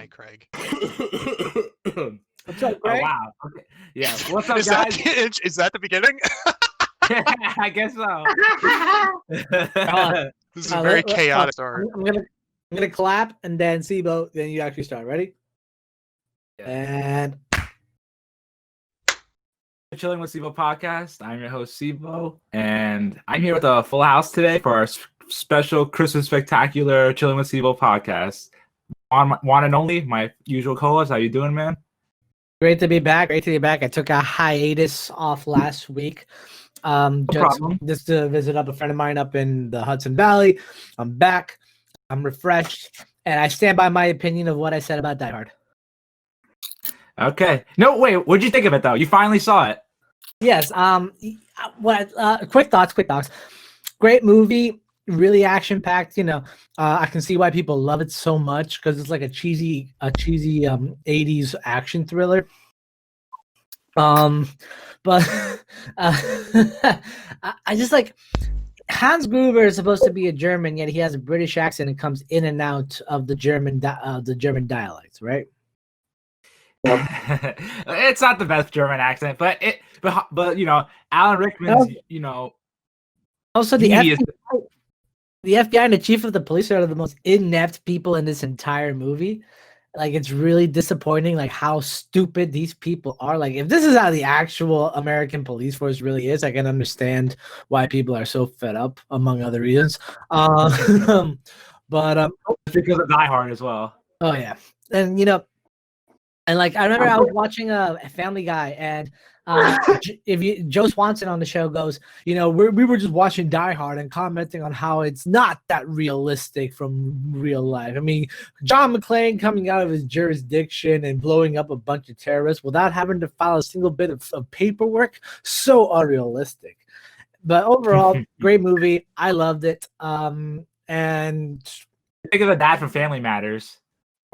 Hi, Craig. What's up, Craig? Oh, wow. Okay. Yeah. What's up, Is guys? is that the beginning? I guess so. This is a very chaotic start. I'm gonna clap and then c.bo, then you actually start. Ready? Yeah. And Chilling with c.bo podcast. I'm your host c.bo, and I'm here with a full house today for our special Christmas spectacular Chilling with c.bo podcast. Juan and only, my usual co-host. How you doing, man? great to be back. Great to be back. I took a hiatus off last week. Just to visit up a friend of mine up in the Hudson Valley. I'm back. I'm refreshed, and I stand by my opinion of what I said about Die Hard. Okay. No, wait. What'd you think of it though? You finally saw it. Yes. Quick thoughts. Great movie. Really action packed. I can see why people love it so much because it's like a cheesy 80s action thriller. But I just like Hans Gruber is supposed to be a German, yet he has a British accent and comes in and out of the German dialects, right? It's not the best German accent, but Alan Rickman's, Also, the FBI and the chief of the police are the most inept people in this entire movie. Like, it's really disappointing, like, how stupid these people are. Like, if this is how the actual American police force really is, I can understand why people are so fed up, among other reasons. But because of Die Hard as well. Oh yeah, and like I remember I was watching a Family Guy, and Joe Swanson on the show goes, we were just watching Die Hard and commenting on how it's not that realistic from real life. I mean, John McClane coming out of his jurisdiction and blowing up a bunch of terrorists without having to file a single bit of paperwork, so unrealistic. But overall, great movie. I loved it. And think of the dad from Family Matters.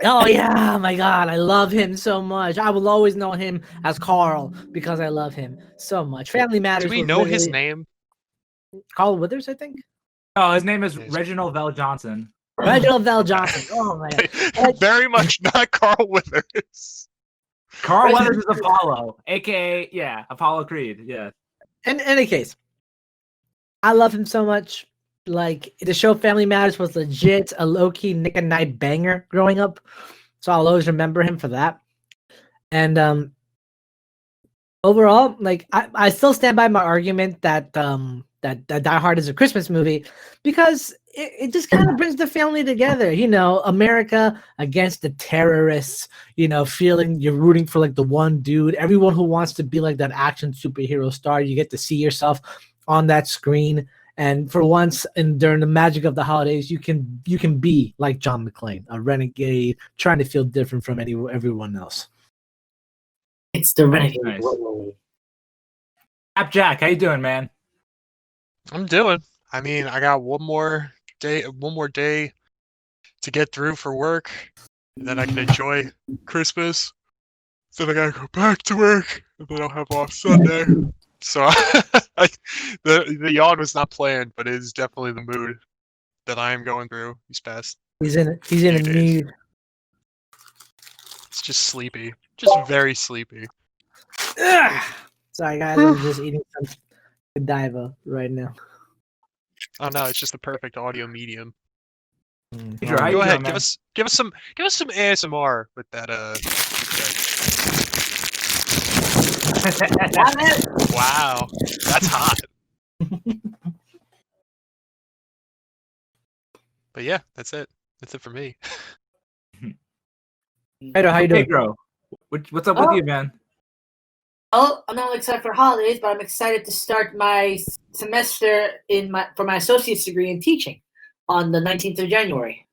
Oh yeah, my God, I love him so much. I will always know him as Carl because I love him so much. Family Matters. Do we know his name? Carl Withers, I think. Oh, his name is Reginald Vell Johnson. Reginald Vell Johnson. Oh my God. Very much not Carl Withers. Carl Weathers is Apollo, aka Apollo Creed. Yeah. In any case, I love him so much. Like, the show Family Matters was legit a low-key Nick and Night banger growing up, so I'll always remember him for that. And overall, like, I still stand by my argument that that Die Hard is a Christmas movie because it just kind of brings the family together. America against the terrorists. Feeling you're rooting for like the one dude, everyone who wants to be like that action superhero star. You get to see yourself on that screen. And for once, during the magic of the holidays, you can be like John McClane, a renegade, trying to feel different from everyone else. It's the renegade. Nice. Jack, how you doing, man? I'm doing. I mean, I got one more day to get through for work, and then I can enjoy Christmas. Then I gotta go back to work, and then I'll have off Sunday. So the yawn was not planned, but it is definitely the mood that I am going through these past. He's in a mood. It's just sleepy, just very sleepy. Sorry guys, I'm just eating some Godiva right now. Oh no, it's just the perfect audio medium. Go ahead, give us some ASMR with that. Wow, that's hot. But yeah, that's it. That's it for me. Pedro, how you doing? Pedro, what's up with you, man? Oh, I'm not excited for holidays, but I'm excited to start my semester for my associate's degree in teaching on the 19th of January.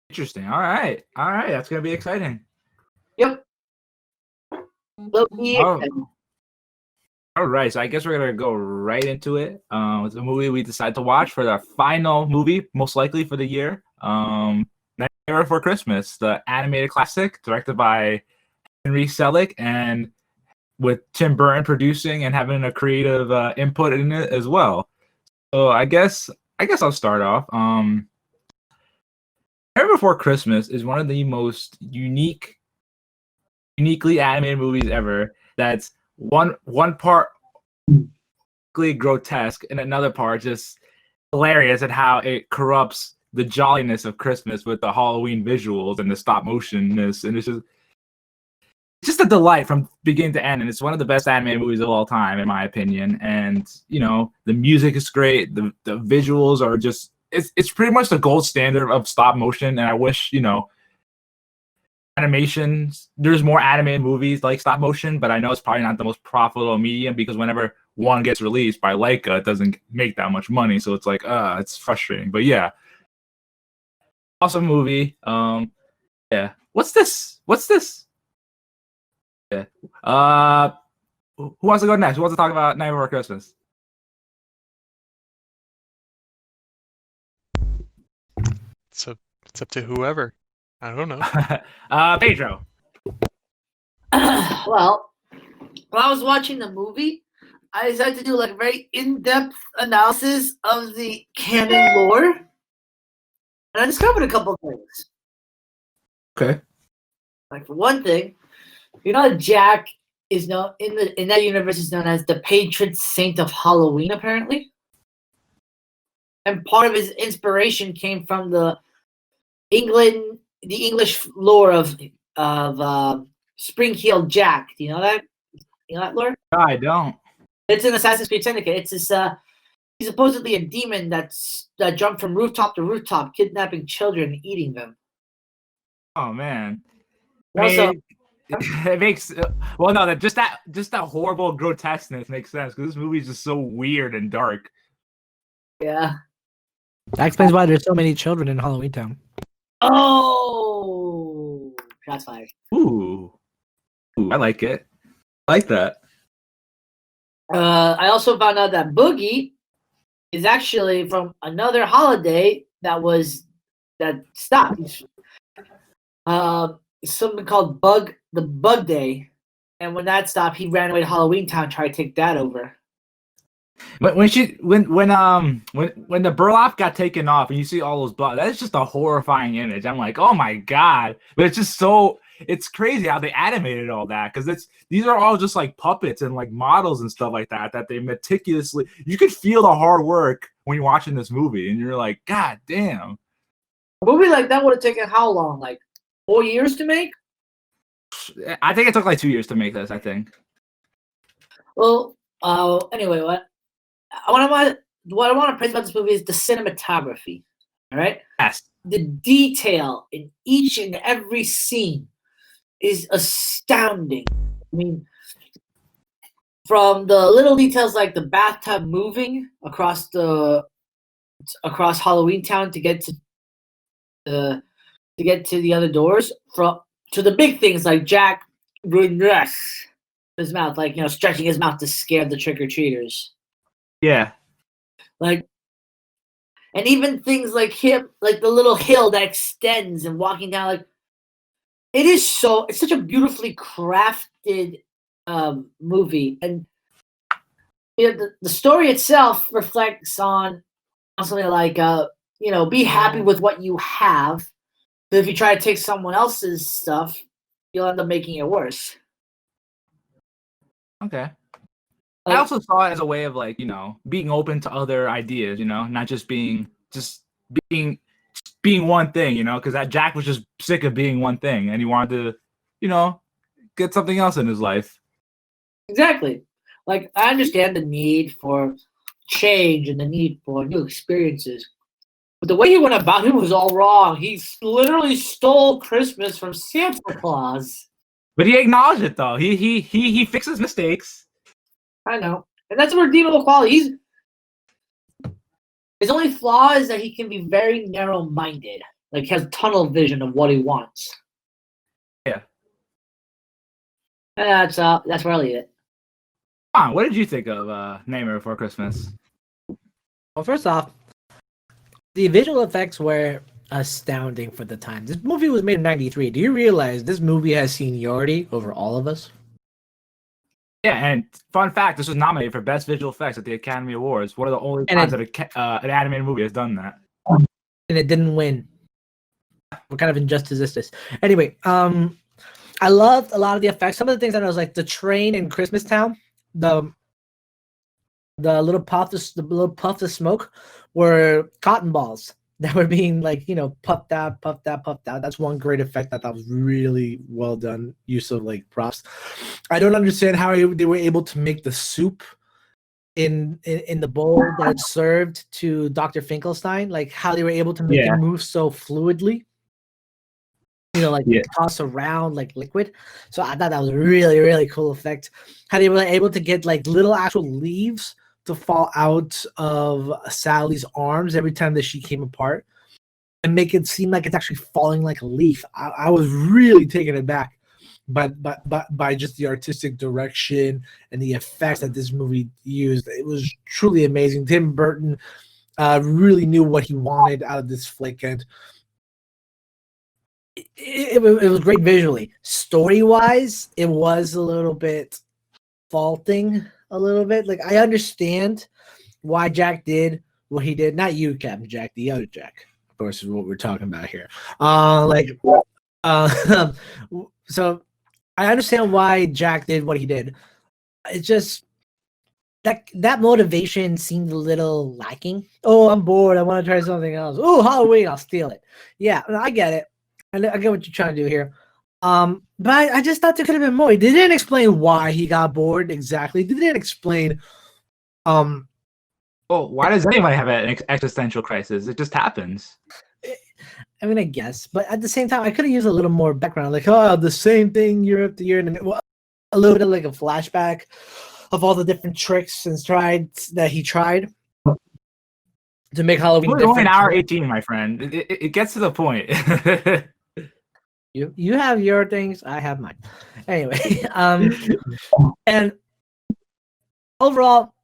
Interesting. All right. That's gonna be exciting. Yep. All right, so I guess we're gonna go right into it. It's a movie we decided to watch for the final movie, most likely for the year. Nightmare Before Christmas, the animated classic, directed by Henry Selick, and with Tim Burton producing and having a creative input in it as well. So I guess I'll start off. Nightmare Before Christmas is one of the most uniquely animated movies ever. That's one part grotesque and another part just hilarious at how it corrupts the jolliness of Christmas with the Halloween visuals and the stop motionness, and it's just a delight from beginning to end. And it's one of the best animated movies of all time, in my opinion. And the music is great. The visuals are just it's pretty much the gold standard of stop motion. And I wish animations, there's more animated movies like stop motion, but I know it's probably not the most profitable medium because whenever one gets released by Leica, it doesn't make that much money. So it's like, it's frustrating. But yeah, awesome movie. Yeah. What's this? Yeah. Who wants to go next? Who wants to talk about Night Before Christmas? It's up to whoever. I don't know. Pedro. Well, when I was watching the movie, I decided to do like a very in-depth analysis of the canon lore, and I discovered a couple things. Okay. Like for one thing, Jack is known in that universe is known as the patron saint of Halloween, apparently, and part of his inspiration came from the English lore of Spring-Heeled Jack. Do you know that? You know that lore? I don't. It's an Assassin's Creed Syndicate. It's this. He's supposedly a demon that jumped from rooftop to rooftop, kidnapping children and eating them. Oh man. Also, it makes that horrible grotesqueness makes sense because this movie is just so weird and dark. yeah. That explains why there's so many children in Halloween Town. Oh, shots fired. Ooh, I like it. I like that. I also found out that Boogie is actually from another holiday that stopped. Something called the Bug Day, and when that stopped, he ran away to Halloween Town, tried to take that over. When the burlap got taken off and you see all those blood, that's just a horrifying image. I'm like, oh my god! But it's just it's crazy how they animated all that because these are all just like puppets and like models and stuff like that they meticulously. You could feel the hard work when you're watching this movie, and you're like, god damn. A movie like that would have taken how long? Like 4 years to make? I think it took like 2 years to make this. I think. Well, anyway, what I want to praise about this movie is the cinematography. All right. Yes. The detail in each and every scene is astounding. I mean, from the little details like the bathtub moving across Halloween Town to get to the other doors, to the big things like Jack his mouth, like stretching his mouth to scare the trick-or-treaters. Yeah. Like, and even things like him, like the little hill that extends and walking down, like it's such a beautifully crafted movie, and the story itself reflects on something like be happy with what you have, but if you try to take someone else's stuff, you'll end up making it worse. Okay. I also saw it as a way of like, being open to other ideas, not just being one thing, because that Jack was just sick of being one thing and he wanted to, get something else in his life. Exactly. Like, I understand the need for change and the need for new experiences. But the way he went about it was all wrong. He literally stole Christmas from Santa Claus. But he acknowledged it though. He fixes mistakes. I know. And that's a redeemable quality. His only flaw is that he can be very narrow-minded. Like, he has tunnel vision of what he wants. Yeah. And that's where I leave it. Juan, what did you think of Nightmare Before Christmas? Well, first off, the visual effects were astounding for the time. This movie was made in '93. Do you realize this movie has seniority over all of us? Yeah, and fun fact, this was nominated for Best Visual Effects at the Academy Awards. One of the only times that an animated movie has done that. And it didn't win. what kind of injustice is this? Anyway, I loved a lot of the effects. Some of the things that I was like the train in Christmas Town, the little puffs of smoke were cotton balls that were being like, puffed out, puffed out, puffed out. That's one great effect that I thought was really well done use of like props. I don't understand how they were able to make the soup in the bowl that's served to Dr. Finkelstein, like how they were able to make it move so fluidly. Toss around like liquid. So I thought that was a really, really cool effect. How they were able to get like little actual leaves to fall out of Sally's arms every time that she came apart and make it seem like it's actually falling like a leaf. I was really taken aback by just the artistic direction and the effects that this movie used. It was truly amazing. Tim Burton really knew what he wanted out of this flick, and it was great visually. Story-wise, it was a little bit faulting a little bit. Like, I understand why Jack did what he did. Not you, Captain Jack, the other Jack, of course, is what we're talking about here. So I understand why Jack did what he did. It's just that motivation seemed a little lacking. Oh, I'm bored. I want to try something else. Oh, Halloween, I'll steal it. Yeah, I get it. I get what you're trying to do here. But I just thought there could have been more. They didn't explain why he got bored exactly. They didn't explain. Well, why does anyone have an existential crisis? It just happens. I mean, I guess, but at the same time, I could have used a little more background, like, oh, the same thing year after year, and a little bit of like a flashback of all the different tricks and that he tried to make Halloween We're different. only an hour 18, my friend. It gets to the point. You have your things, I have mine. Anyway, and overall,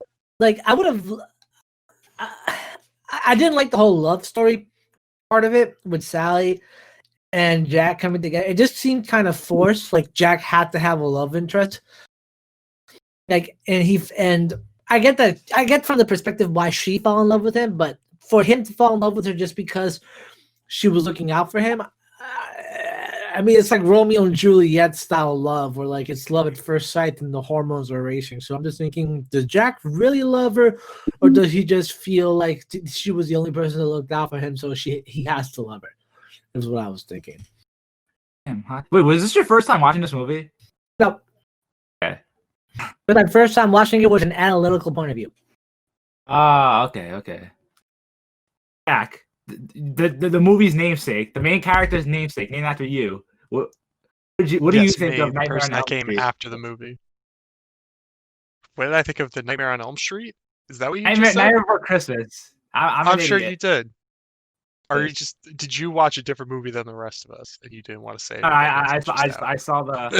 like, I would have. I didn't like the whole love story part of it with Sally and Jack coming together. It just seemed kind of forced. Like, Jack had to have a love interest. Like, and I get that. I get from the perspective why she fell in love with him, but for him to fall in love with her just because she was looking out for him, I mean, it's like Romeo and Juliet style love, where like it's love at first sight and the hormones are racing. So I'm just thinking, does Jack really love her, or does he just feel like she was the only person that looked out for him, so he has to love her? Is what I was thinking. Wait, was this your first time watching this movie? No. Okay. But my first time watching it was an analytical point of view. Okay. Jack, the movie's namesake, the main character's namesake, named after you. What do you think of the Nightmare person on Elm that came Street? after the movie? What did I think of the Nightmare on Elm Street? Is that what you just said? Nightmare Before Christmas. I'm sure you did. Or did you watch a different movie than the rest of us and you didn't want to say it? I saw the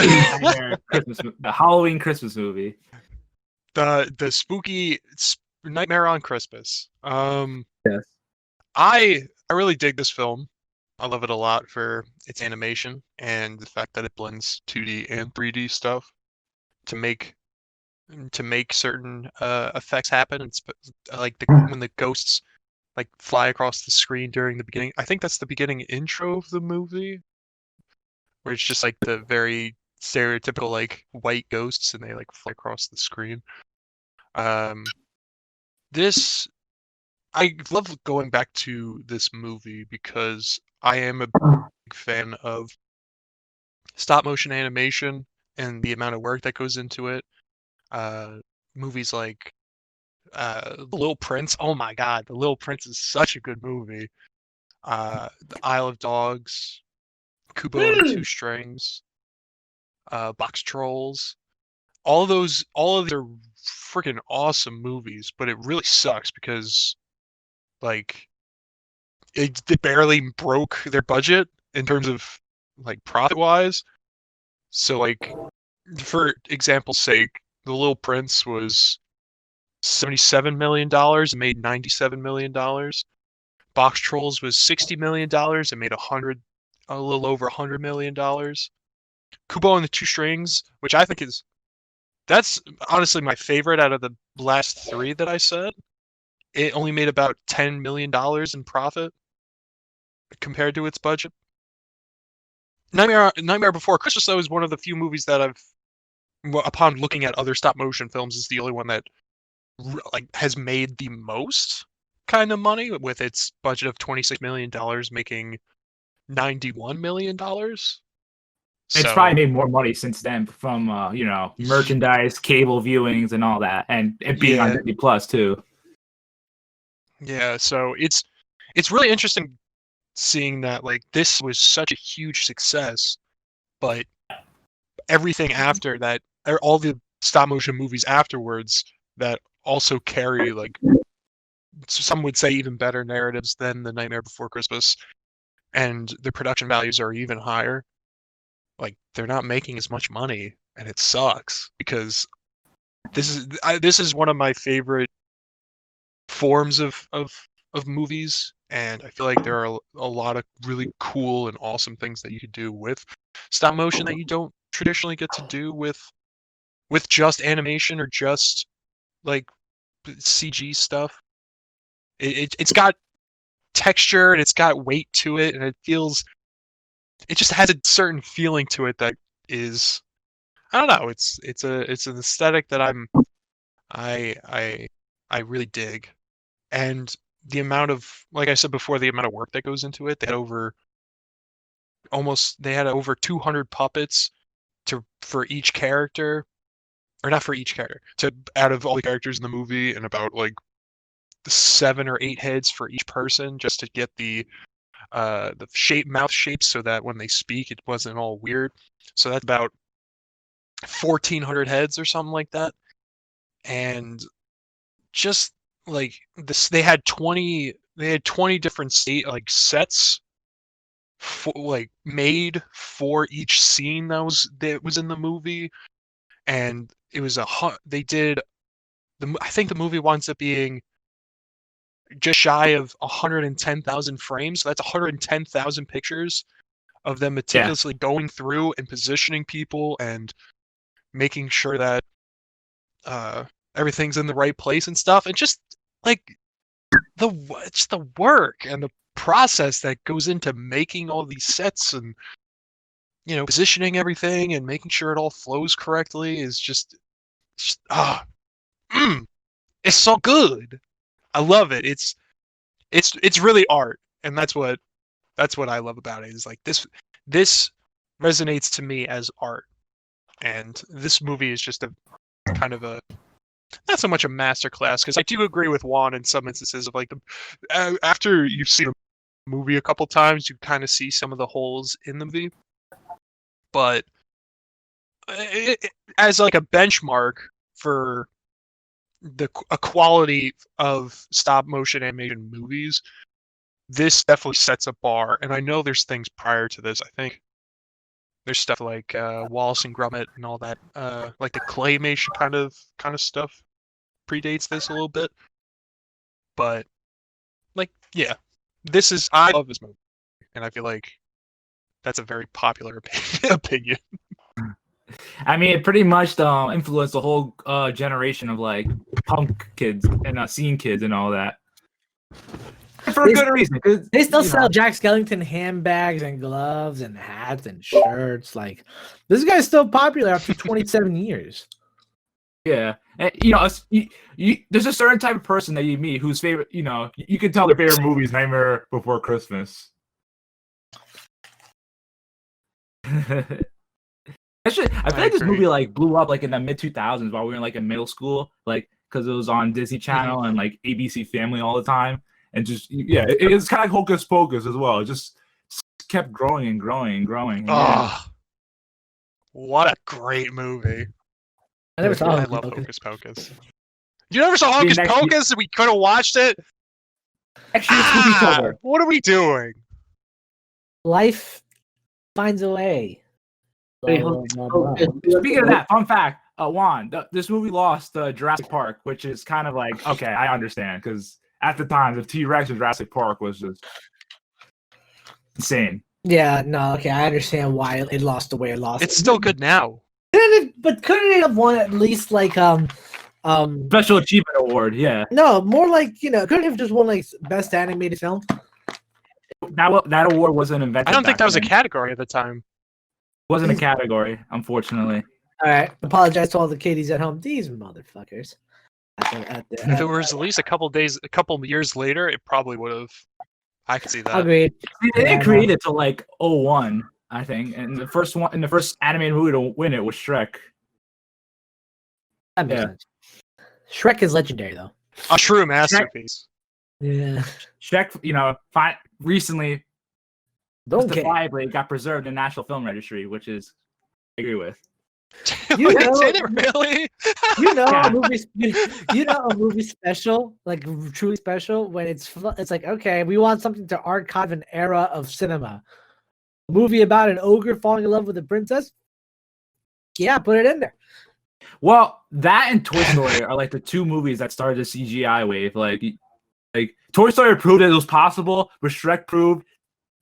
Nightmare Christmas, the Halloween Christmas movie. The spooky Nightmare on Christmas. Yes. I really dig this film. I love it a lot for its animation and the fact that it blends 2D and 3D stuff to make certain effects happen. It's like when the ghosts like fly across the screen during the beginning. I think that's the beginning intro of the movie, where it's just like the very stereotypical like white ghosts and they like fly across the screen. I love going back to this movie because I am a big fan of stop motion animation and the amount of work that goes into it. Movies like The Little Prince. Oh my God, The Little Prince is such a good movie. The Isle of Dogs, Kubo and the Two Strings, Box Trolls. All of these are freaking awesome movies, but it really sucks because like they barely broke their budget in terms of like profit wise. So like, for example's sake, The Little Prince was $77 million and made $97 million. Box Trolls was $60 million and made a little over $100 million. Kubo and the Two Strings, which I think that's honestly my favorite out of the last three that I said. It only made about $10 million in profit compared to its budget. Nightmare Before Christmas though is one of the few movies that upon looking at other stop motion films, is the only one that like has made the most kind of money with its budget of $26 million, making $91 million. It's probably made more money since then from merchandise, cable viewings, and all that, and it being on Disney Plus too. Yeah, so it's really interesting seeing that like this was such a huge success, but everything after that, all the stop motion movies afterwards that also carry like some would say even better narratives than The Nightmare Before Christmas, and the production values are even higher. Like they're not making as much money, and it sucks because this is one of my favorite forms of movies, and I feel like there are a lot of really cool and awesome things that you could do with stop motion that you don't traditionally get to do with just animation or just like CG stuff. It's got texture and it's got weight to it, and it just has a certain feeling to it that is, I don't know, it's an aesthetic that I really dig. And the amount of, like I said before, the amount of work that goes into it, they had over 200 puppets for each character, or not for each character, out of all the characters in the movie, and about like 7 or 8 heads for each person, just to get the mouth shapes so that when they speak it wasn't all weird. So that's about 1,400 heads or something like that. And just like this, they had 20 different sets made for each scene that was in the movie. And it was I think the movie winds up being just shy of 110,000 frames. So that's 110,000 pictures of them meticulously going through and positioning people and making sure that everything's in the right place and stuff. And just like the work and the process that goes into making all these sets and positioning everything and making sure it all flows correctly is it's so good. I love it. It's really art, and that's what I love about it. Is like this resonates to me as art, and this movie is just a kind of a, not so much a masterclass, because I do agree with Juan in some instances of like after you've seen a movie a couple times, you kind of see some of the holes in the movie, but as like a benchmark for a quality of stop motion animation movies, this definitely sets a bar. And I know there's things prior to this. I think there's stuff like Wallace and Gromit and all that, like the claymation kind of stuff predates this a little bit. But like, yeah, I love this movie, and I feel like that's a very popular opinion. I mean, it pretty much influenced the whole generation of like punk kids and scene kids and all that. For a good reason. They still sell Jack Skellington handbags and gloves and hats and shirts. Like, this guy's still popular after 27 years. Yeah. And, there's a certain type of person that you meet whose favorite, you can tell their favorite movie is Nightmare Before Christmas. Actually, I feel like this movie like blew up like in the mid 2000s while we were like in middle school, like because it was on Disney Channel and like ABC Family all the time, and just it's kind of like Hocus Pocus as well. It just kept growing and growing and growing. Oh, what a great movie! I never saw. I love Hocus Pocus. You never saw Hocus Pocus? We could have watched it. What are we doing? Life finds a way. Speaking of that, fun fact, Juan, this movie lost Jurassic Park, which is kind of like, okay, I understand, because at the time, the T-Rex in Jurassic Park was just insane. Yeah, no, okay, I understand why it lost the way it lost. It's still good now. But couldn't it have won at least like Special Achievement Award? Yeah. No, more like couldn't it have just won like Best Animated Film? That award wasn't invented. I don't think that was a category at the time. Wasn't a category, unfortunately. All right. Apologize to all the kiddies at home. These motherfuckers. If it was at least a couple years later, it probably would have. I could see that. Agreed. They didn't create it till like 01, I think. And the first animated movie to win it was Shrek. That makes sense. Shrek is legendary, though. A true masterpiece. Yeah. Shrek, recently, Don't care. justifiably got preserved in National Film Registry, which is I agree with. You Wait, know- did it really? A movie special, like truly special, when it's like, okay, we want something to archive an era of cinema. A movie about an ogre falling in love with a princess. Yeah, put it in there. Well, that and Toy Story are like the two movies that started the CGI wave. Like Toy Story proved that it was possible, but Shrek proved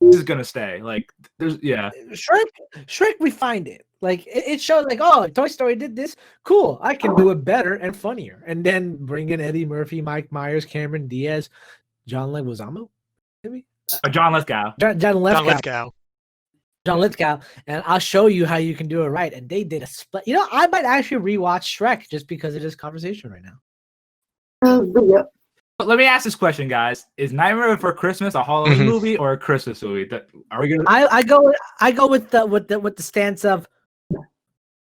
this is gonna stay. Like, Shrek refined it. Like it showed, like, oh, Toy Story did this. Cool, I can do it better and funnier. And then bring in Eddie Murphy, Mike Myers, Cameron Diaz, John Leguizamo, maybe John Lithgow. John Lithgow, and I'll show you how you can do it right. And they did a split. I might actually rewatch Shrek just because of this conversation right now. But let me ask this question, guys: is Nightmare Before Christmas a Halloween movie or a Christmas movie? Are we gonna? I go with the stance of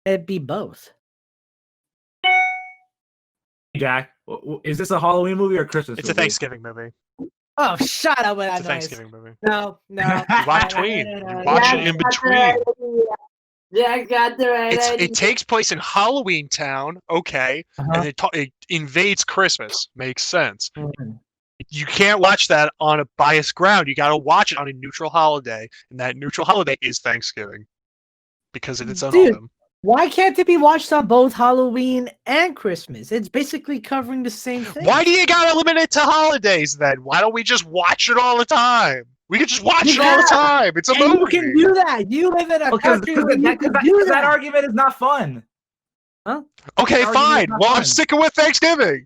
it'd be both. Jack, is this a Halloween movie or a Christmas It's movie? a Thanksgiving movie. Oh, shut up with that It's a noise. Thanksgiving movie. No. You watch between. You watch it in between. Jack got the right idea. It takes place in Halloween Town, okay, and it invades Christmas. Makes sense. You can't watch that on a biased ground. You got to watch it on a neutral holiday, and that neutral holiday is Thanksgiving because it's on all of them. Why can't it be watched on both Halloween and Christmas? It's basically covering the same thing. Why do you got to limit it to holidays then? Why don't we just watch it all the time? We can just watch it all the time. It's a movie. You can do that. You live in a country where you can do that argument is not fun. Huh? Okay, fine. Well, I'm sticking with Thanksgiving.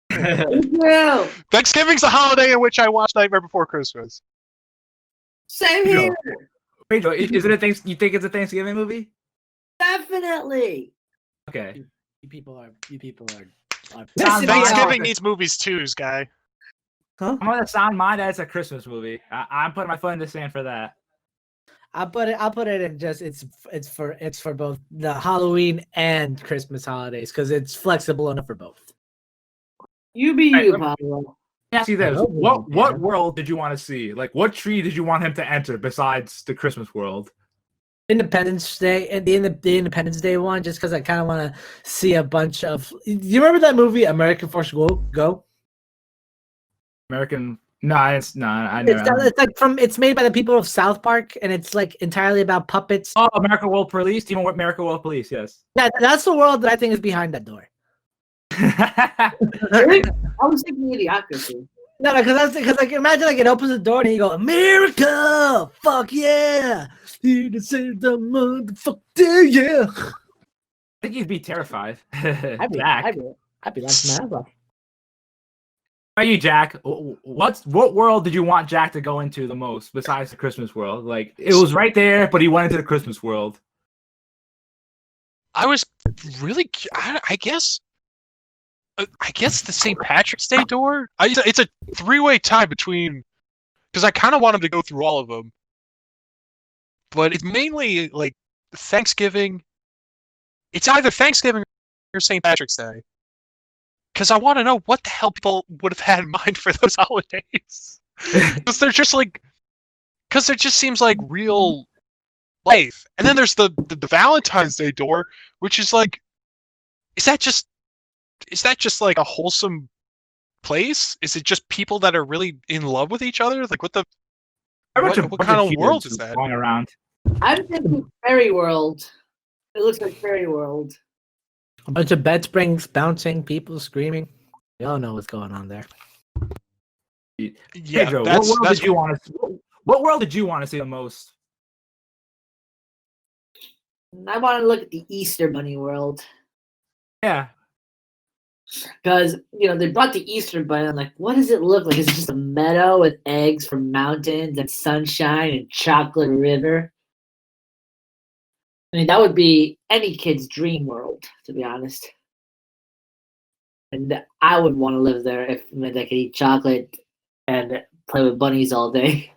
Yeah. Thanksgiving's the holiday in which I watch Nightmare Before Christmas. Same here. Rachel, is it you think it's a Thanksgiving movie? Definitely. Okay. You people are Thanksgiving needs movies too, guy. Huh? I'm gonna sound mine that it's a Christmas movie. I'm putting my foot in the sand for that. I'll put it in just it's for both the Halloween and Christmas holidays because it's flexible enough for both. You be you, Pablo. Let me ask you this: what world did you want to see? Like, what tree did you want him to enter besides the Christmas world? Independence Day and the Independence Day one, just because I kind of want to see a bunch of. You remember that movie American Force Go? American? I never. It's made by the people of South Park, and it's like entirely about puppets. Oh, American World Police. Do you know what American World Police? Yes. That's the world that I think is behind that door. I was thinking Idiocracy. No, because imagine like it opens the door and you go, America, fuck yeah, here to save the motherfucker, yeah. I think you'd be terrified. I'd be laughing my ass off. How are you, Jack? What world did you want Jack to go into the most besides the Christmas world? Like, it was right there, but he went into the Christmas world. I was really, I guess the St. Patrick's Day door. It's a three-way tie between, because I kind of want him to go through all of them, but it's mainly like Thanksgiving. It's either Thanksgiving or St. Patrick's Day, because I want to know what the hell people would have had in mind for those holidays. Because they're just like, because it just seems like real life. And then there's the Valentine's Day door, which is like, is that just like a wholesome place? Is it just people that are really in love with each other? Like, what kind of world is that? Going around. I'm thinking Fairy World. It looks like Fairy World. A bunch of bed springs bouncing, people screaming. You all know what's going on there. Yeah, Pedro, what world did you want to? What world did you want to see the most? I want to look at the Easter Bunny world. Yeah. Because, they brought the Easter Bunny. I'm like, what does it look like? Is it just a meadow with eggs from mountains and sunshine and chocolate river? I mean, that would be any kid's dream world, to be honest. And I would want to live there if it meant I could eat chocolate and play with bunnies all day.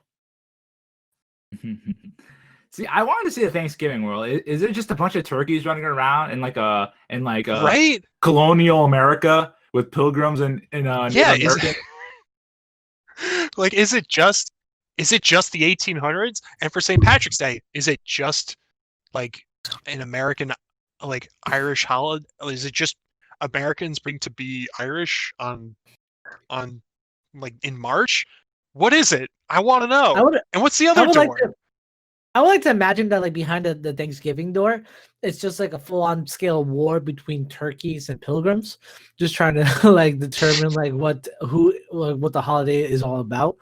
See, I wanted to see the Thanksgiving world. Is it just a bunch of turkeys running around in like a Right? colonial America with pilgrims and Native Yeah, Americans? like is it just the 1800s? And for St. Patrick's Day, is it just like an American like Irish holiday? Is it just Americans bring to be Irish on like in March? What is it? I want to know. And what's the other door? I would like to imagine that, like, behind the Thanksgiving door, it's just like a full-on scale war between turkeys and pilgrims, just trying to like determine like what the holiday is all about.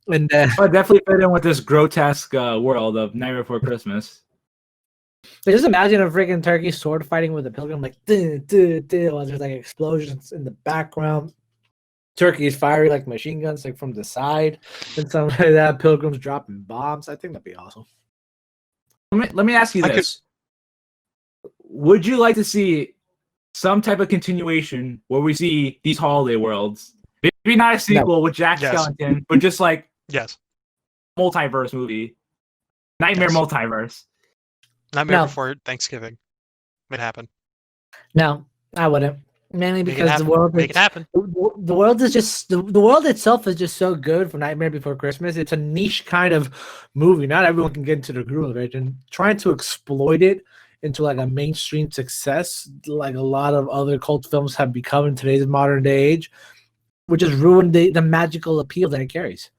And But definitely fit in with this grotesque world of Nightmare Before Christmas. But just imagine a freaking turkey sword fighting with a pilgrim, like while there's like explosions in the background. Turkeys firing like machine guns, like from the side, and something like that. Pilgrims dropping bombs. I think that'd be awesome. Let me ask you this: would you like to see some type of continuation where we see these holiday worlds? Maybe not a sequel with Jack Skellington, but just like multiverse movie, Nightmare Multiverse. Nightmare Before Thanksgiving. It happened. No, I wouldn't. Mainly because the world make it happen. The world is just the world itself is just so good for Nightmare Before Christmas. It's a niche kind of movie. Not everyone can get into the groove of it, and trying to exploit it into like a mainstream success, like a lot of other cult films have become in today's modern day age, which has ruined the magical appeal that it carries.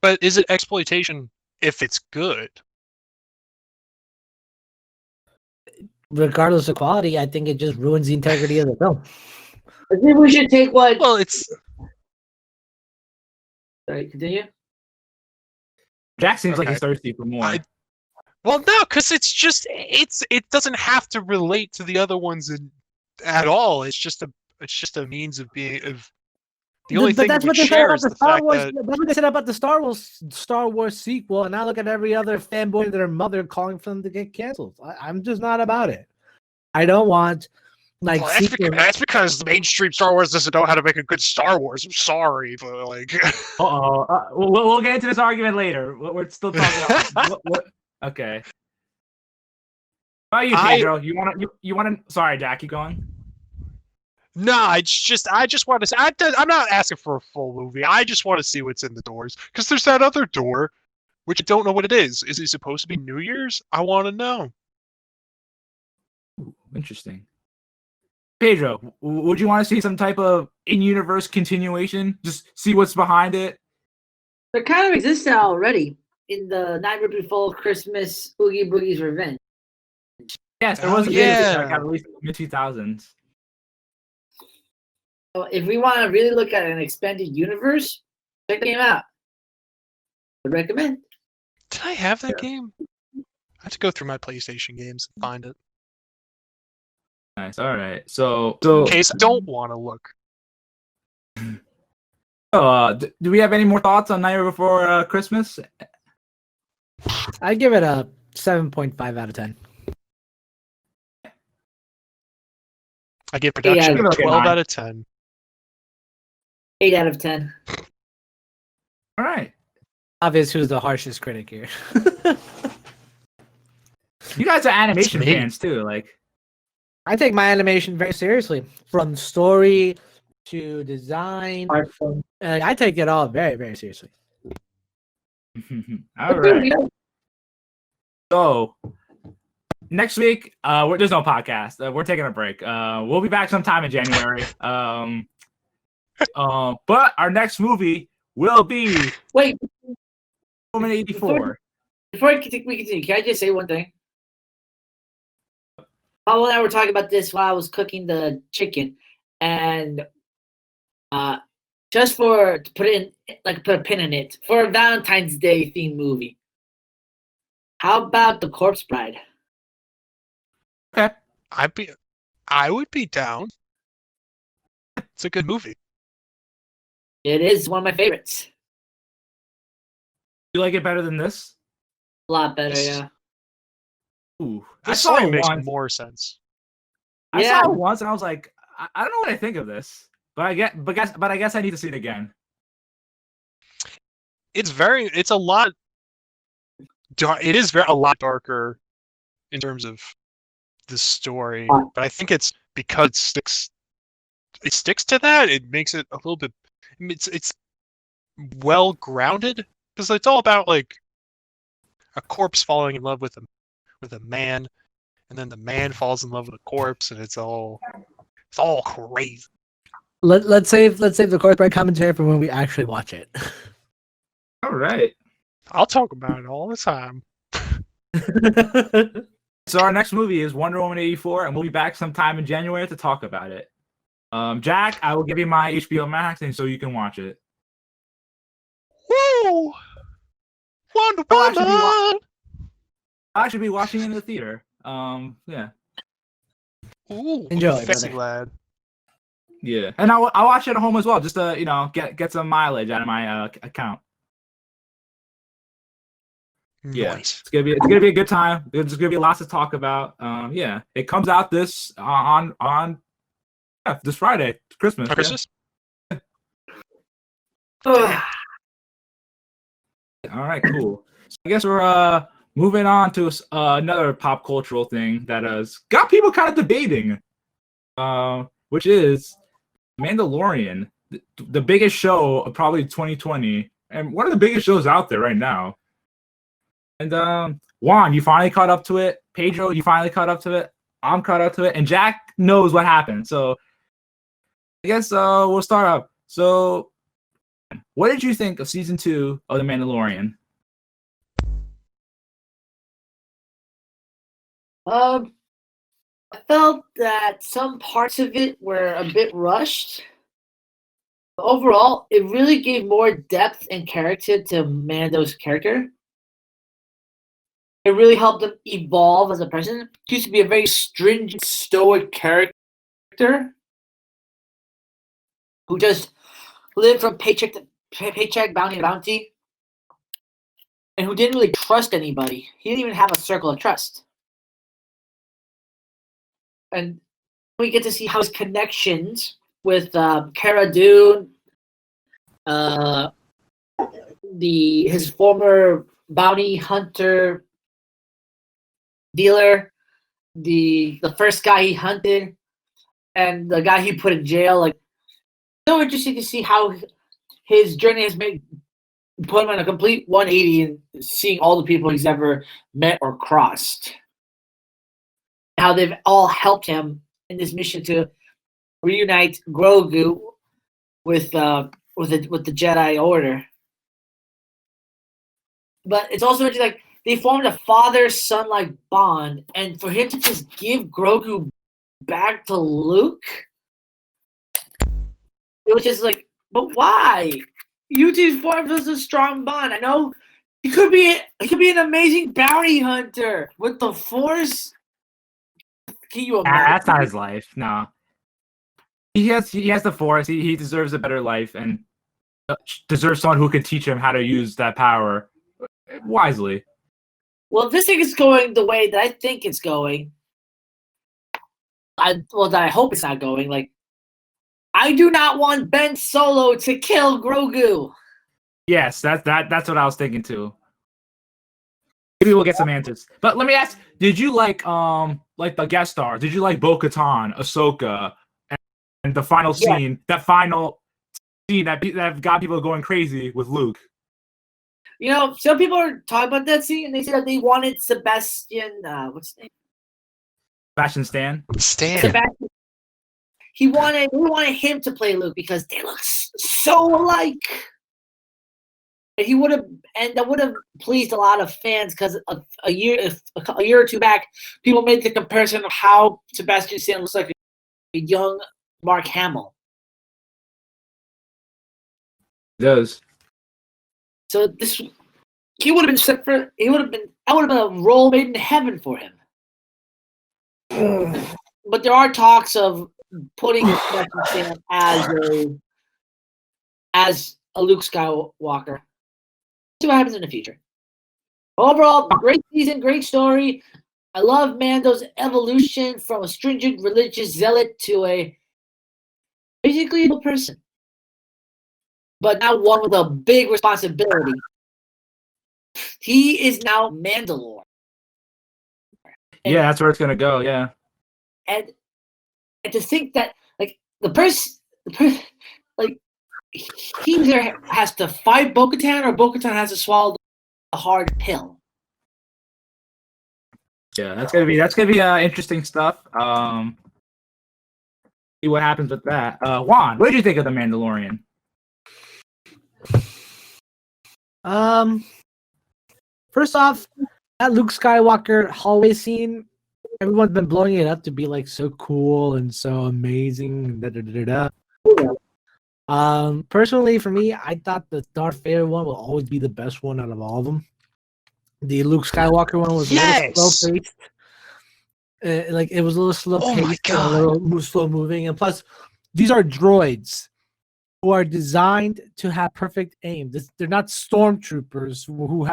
But is it exploitation if it's good? Regardless of quality, I think it just ruins the integrity of the film. I think we should take what. Well, it's. Sorry, continue. Jack seems like he's thirsty for more. Well, no, because it doesn't have to relate to the other ones at all. It's just a means of being of. The only thing that we share is the fact that that's what they said about the Star Wars sequel, and now look at every other fanboy and their mother calling for them to get canceled. I'm just not about it. I don't want like. Well, that's because the mainstream Star Wars doesn't know how to make a good Star Wars. I'm sorry, but like. We'll get into this argument later. We're still talking about okay. How about you, Pedro? You want to? Sorry, Jack. Keep going. No, I just want to say I'm not asking for a full movie. I just want to see what's in the doors because there's that other door, which I don't know what it is. Is it supposed to be New Year's? I want to know. Ooh, interesting. Pedro, would you want to see some type of in-universe continuation? Just see what's behind it. There kind of exists already in the Nightmare Before Christmas Oogie Boogie's Revenge. Yes, there was a game that got released in the mid-2000s. If we want to really look at an expanded universe, check the game out. I recommend. Did I have that game? I have to go through my PlayStation games and find it. Nice. All right. So in case I don't want to look. Do we have any more thoughts on Nightmare Before Christmas? I give it a 7.5 out of 10. I give production a 12 out of 10. 8 out of 10. All right. Obvious who's the harshest critic here. You guys are animation fans too, like. I take my animation very seriously, from story to design. I take it all very, very seriously. All right. So next week, there's no podcast. We're taking a break. We'll be back sometime in January. But our next movie will be Woman 84. Before we continue, can I just say one thing? Paul and I were talking about this while I was cooking the chicken, and just to put a pin in it for a Valentine's Day themed movie. How about The Corpse Bride? Okay, I would be down. It's a good movie. It is one of my favorites. You like it better than this? A lot better, yeah. Ooh, I This saw story it makes once. more sense. I Yeah. saw it once, and I was like, I don't know what I think of this, but I guess I need to see it again. It's a lot. It is a lot darker in terms of the story, but I think it's because it sticks to that. It makes it a little bit. It's well grounded because it's all about like a corpse falling in love with a man, and then the man falls in love with a corpse, and it's all crazy. Let's save the corporate commentary for when we actually watch it. All right. I'll talk about it all the time. So our next movie is Wonder Woman 84, and we'll be back sometime in January to talk about it. Jack, I will give you my HBO Max, and so you can watch it. Woo! Wonder I'll Woman! actually be watching it in the theater. Yeah. Ooh, Enjoy, fancy brother. lad. Yeah, and I'll watch it at home as well, just to get some mileage out of my account. Yeah, Nice. it's gonna be a good time. There's gonna be lots to talk about. Yeah, it comes out this on this Friday, Christmas. On Christmas? Ugh. Yeah. All right, cool. So I guess we're moving on to another pop cultural thing that has got people kind of debating, which is Mandalorian, the biggest show of probably 2020, and one of the biggest shows out there right now. And Juan, you finally caught up to it. Pedro, you finally caught up to it. I'm caught up to it, and Jack knows what happened. So I guess we'll start up. So, what did you think of season 2 of The Mandalorian? I felt that some parts of it were a bit rushed. But overall, it really gave more depth and character to Mando's character. It really helped him evolve as a person. He used to be a very stringent, stoic character who just lived from paycheck to paycheck, bounty to bounty, and who didn't really trust anybody. He didn't even have a circle of trust. And we get to see how his connections with Cara Dune, his former bounty hunter dealer, the first guy he hunted, and the guy he put in jail. Like, so interesting to see how his journey has put him on a complete 180 and seeing all the people he's ever met or crossed. How they've all helped him in this mission to reunite Grogu with the Jedi Order. But it's also interesting, like, they formed a father-son like bond, and for him to just give Grogu back to Luke, it was just like, but why? You two formed such a strong bond. I know he could be an amazing bounty hunter with the Force. Can you imagine? That's not his life. No, he has the Force. He deserves a better life and deserves someone who can teach him how to use that power wisely. Well, if this thing is going the way that I think it's going, that I hope it's not going. Like, I do not want Ben Solo to kill Grogu. Yes, that's what I was thinking too. Maybe we'll get some answers. But let me ask: did you like the guest star? Did you like Bo-Katan, Ahsoka, and the final scene? That final scene that got people going crazy with Luke. You know, some people are talking about that scene, and they said that they wanted Sebastian. What's his name? Sebastian Stan. Sebastian. We wanted him to play Luke because they look so alike. And that would have pleased a lot of fans because a year or two back, people made the comparison of how Sebastian Stan looks like a young Mark Hamill. It does. So that would have been a role made in heaven for him. But there are talks of putting Sebastian Stan as a Luke Skywalker. See what happens in the future. Overall, great season, great story. I love Mando's evolution from a stringent religious zealot to a basically a person, but now one with a big responsibility. He is now Mandalorian. Yeah, that's where it's gonna go. Yeah. And to think that like the person like he either has to fight Bo-Katan or Bo-Katan has to swallow the hard pill. Yeah, that's gonna be interesting stuff. See what happens with that. Juan, what did you think of the Mandalorian? First off, that Luke Skywalker hallway scene, everyone's been blowing it up to be like so cool and so amazing. Personally, for me, I thought the Darth Vader one will always be the best one out of all of them. The Luke Skywalker one was a little slow paced. Like it was a little slow paced, a little slow moving, and plus, these are droids who are designed to have perfect aim. They're not stormtroopers who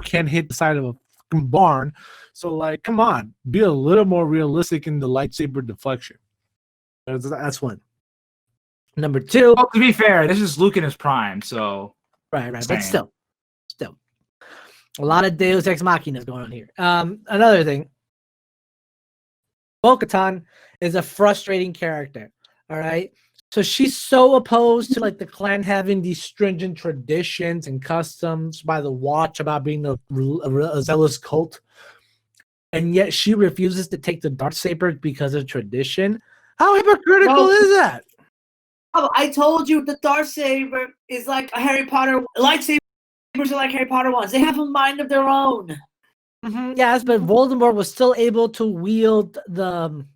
can hit the side of a fucking barn. So, like, come on, be a little more realistic in the lightsaber deflection. That's one. Number two. Well, to be fair, this is Luke in his prime, so right, but still, a lot of Deus Ex Machina is going on here. Another thing. Bo-Katan is a frustrating character. All right. So she's so opposed to like the clan having these stringent traditions and customs by the Watch about being a zealous cult. And yet she refuses to take the Darksaber because of tradition. How hypocritical is that? Oh, I told you the Darksaber is like a Harry Potter. Lightsabers are like Harry Potter ones. They have a mind of their own. Mm-hmm, yes, but Voldemort was still able to wield the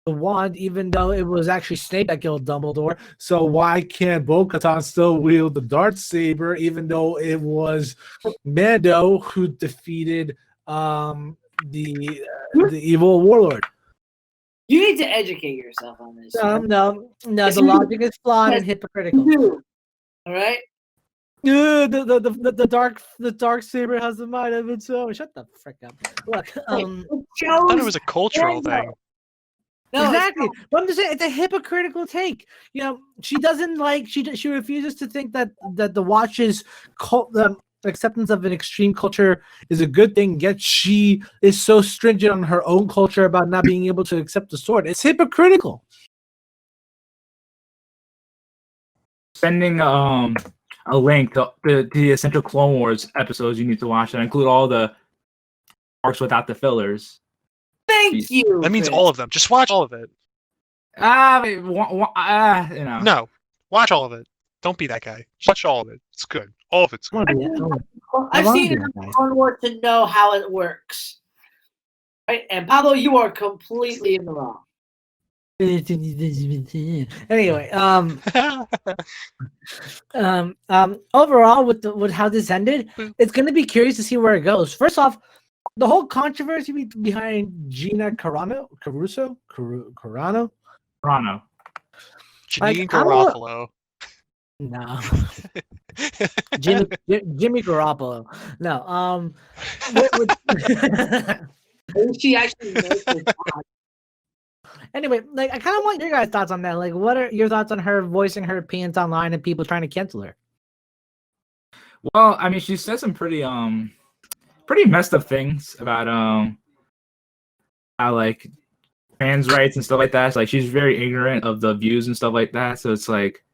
wand, even though it was actually Snape that killed Dumbledore. So why can't Bo-Katan still wield the Darksaber, even though it was Mando who defeated the evil warlord? You need to educate yourself on this. No. The logic is flawed and hypocritical. All right. The Darksaber has the mind of its own. Shut the frick up. Look, I thought it was a cultural thing. No, exactly. But I'm just saying it's a hypocritical take. You know, she doesn't like she refuses to think that the Watch's acceptance of an extreme culture is a good thing, yet she is so stringent on her own culture about not being able to accept the sword. It's hypocritical. Sending a link to the Essential Clone Wars episodes you need to watch that include all the arcs without the fillers. Thank you. That means all of them. Just watch all of it. You know. No, watch all of it. Don't be that guy. Watch all of it. It's good. All of it's good. I've seen enough Clone Wars to know how it works. Right? And Pablo, you are completely in the wrong. Anyway, overall, with how this ended, it's going to be curious to see where it goes. First off, the whole controversy behind Gina Carano. Janine Garofalo. No. Jimmy Garoppolo. No. She actually knows her job. Anyway, like I kind of want your guys' thoughts on that. Like, what are your thoughts on her voicing her opinions online and people trying to cancel her? Well, I mean, she said some pretty messed up things about how like trans rights and stuff like that. So, like she's very ignorant of the views and stuff like that. So it's like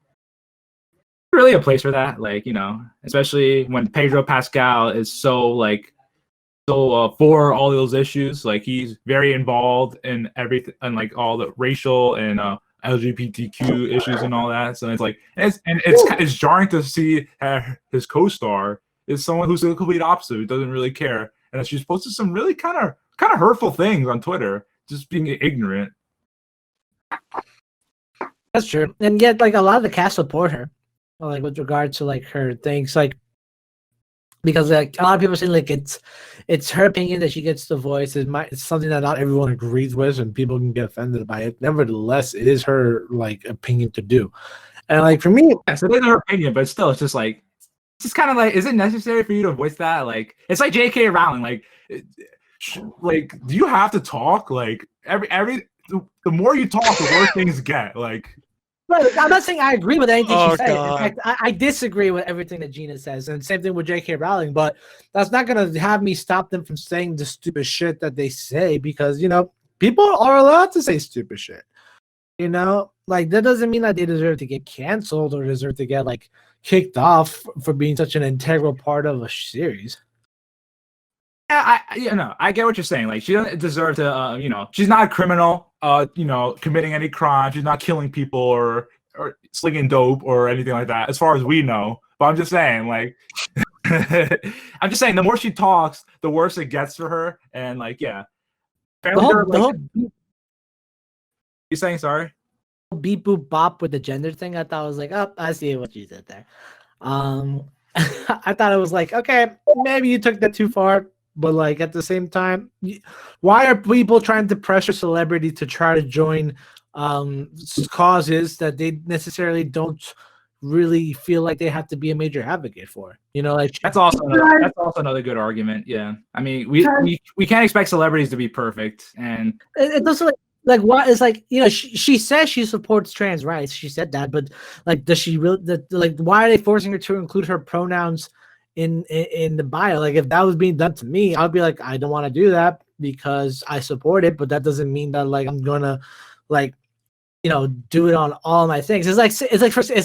really a place for that. Like, you know, especially when Pedro Pascal is so for all those issues. Like he's very involved in everything and like all the racial and LGBTQ issues and all that. So it's like it's jarring to see his co-star is someone who's the complete opposite, who doesn't really care, and she's posted some really kind of hurtful things on Twitter, just being ignorant. That's true, and yet like a lot of the cast support her, like with regard to like her things, like because like a lot of people say like it's her opinion that she gets the voice. It's something that not everyone agrees with, and people can get offended by it. Nevertheless, it is her like opinion to do, and like for me, so it is her opinion, but still, it's just like. It's just kind of like, is it necessary for you to voice that? Like, it's like J.K. Rowling. Like, like, do you have to talk? Like, the more you talk, the worse things get. Like, Look, I'm not saying I agree with anything Oh, she said. God. In fact, I disagree with everything that Gina says, and same thing with J.K. Rowling. But that's not gonna have me stop them from saying the stupid shit that they say, because people are allowed to say stupid shit. Like, that doesn't mean that they deserve to get canceled or deserve to get like kicked off for being such an integral part of a series. yeah, I get what you're saying. Like, she doesn't deserve to, she's not a criminal, committing any crime. She's not killing people or slinging dope or anything like that, as far as we know. But I'm just saying, like, I'm just saying, the more she talks, the worse it gets for her. And like, yeah, you saying sorry? Beep boop bop with the gender thing, I thought was like, oh, I see what you did there. I thought it was like, okay, maybe you took that too far, but like at the same time, why are people trying to pressure celebrity to try to join causes that they necessarily don't really feel like they have to be a major advocate for? Like That's also another good argument. Yeah, I mean, we can't expect celebrities to be perfect, and it's also like what is like she says she supports trans rights. She said that, but like, does she really? Like, why are they forcing her to include her pronouns in the bio? Like, if that was being done to me, I'd be like, I don't want to do that because I support it, but that doesn't mean that like I'm gonna like do it on all my things. It's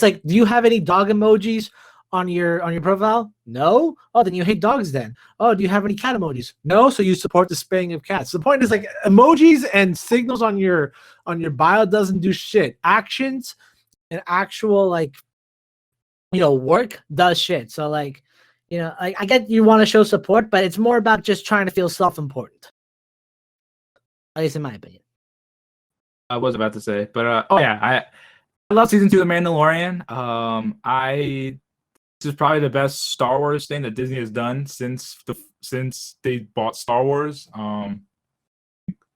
like, do you have any dog emojis on your profile? No. Oh, then you hate dogs then. Oh, do you have any cat emojis? No. So you support the spaying of cats. The point is, like, emojis and signals on your bio doesn't do shit. Actions and actual like work does shit. So like, I get you want to show support, but it's more about just trying to feel self-important. At least in my opinion. I was about to say, but oh yeah, I love season 2 of The Mandalorian. This is probably the best Star Wars thing that Disney has done since they bought Star Wars.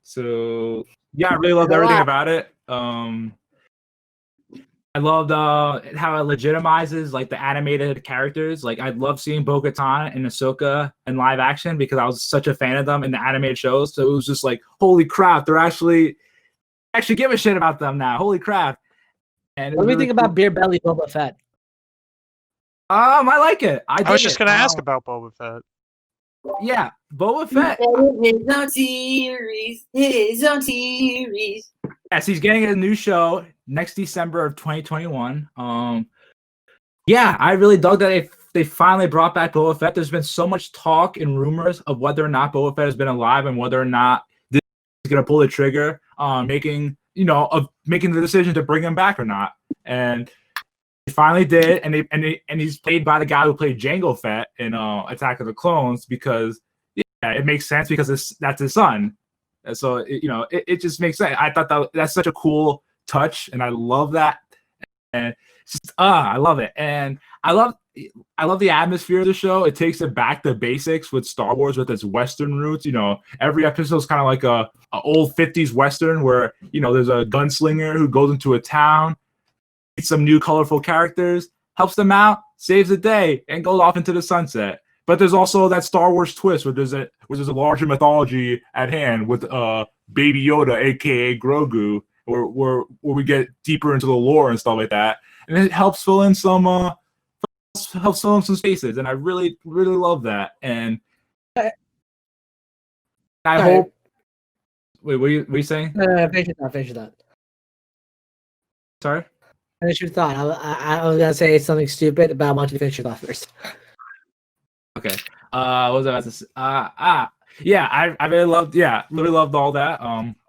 So yeah, I really loved everything about it. I loved how it legitimizes like the animated characters. Like, I love seeing Bo-Katan and Ahsoka in live action because I was such a fan of them in the animated shows. So it was just like, holy crap, they're actually give a shit about them now. Holy crap. And what do you think about Beer Belly Boba Fett? I like it. I was just gonna ask about Boba Fett. Yeah, Boba Fett. His own series. Yes, he's getting a new show next December of 2021. Yeah, I really dug that they finally brought back Boba Fett. There's been so much talk and rumors of whether or not Boba Fett has been alive and whether or not this is gonna pull the trigger on making the decision to bring him back or not. And he finally did, and he's played by the guy who played Jango Fett in Attack of the Clones, because it makes sense because that's his son. And so it just makes sense. I thought that's such a cool touch, and I love that. And it's just I love it, and I love the atmosphere of the show. It takes it back to basics with Star Wars, with its Western roots. Every episode is kind of like a old 50s Western where there's a gunslinger who goes into a town, meets some new colorful characters, helps them out, saves the day, and goes off into the sunset. But there's also that Star Wars twist where there's a larger mythology at hand with Baby Yoda, aka Grogu, where we get deeper into the lore and stuff like that, and it helps fill in some spaces, and I really, really love that. And I hope. Wait, what are you saying? Finish your thought. Sorry. Finish your thought. I was gonna say something stupid, but I want you to finish your thought first. Okay. What was I about to say? Yeah, I really loved all that.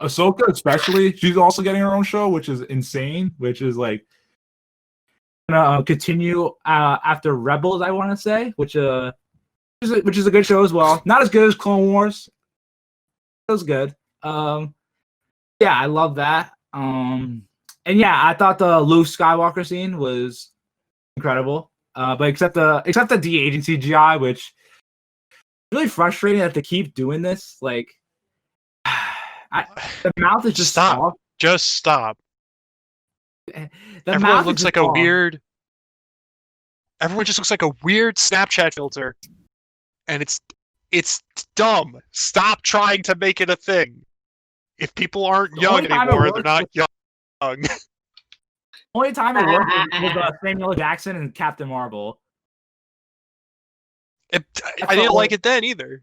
Ahsoka especially, she's also getting her own show, which is insane. Which is like gonna continue after Rebels, I want to say, which is a good show as well. Not as good as Clone Wars. It was good. Yeah, I love that. And yeah, I thought the Luke Skywalker scene was incredible. But except the de-aging CGI, which is really frustrating that they keep doing this. Like, the mouth is just stop. soft. Just stop. Everyone looks like a weird. Everyone just looks like a weird Snapchat filter, and it's It's dumb. Stop trying to make it a thing. If people aren't The young only time it anymore, they're works not young. Only time it worked was Samuel Jackson and Captain Marvel. I didn't like it then either.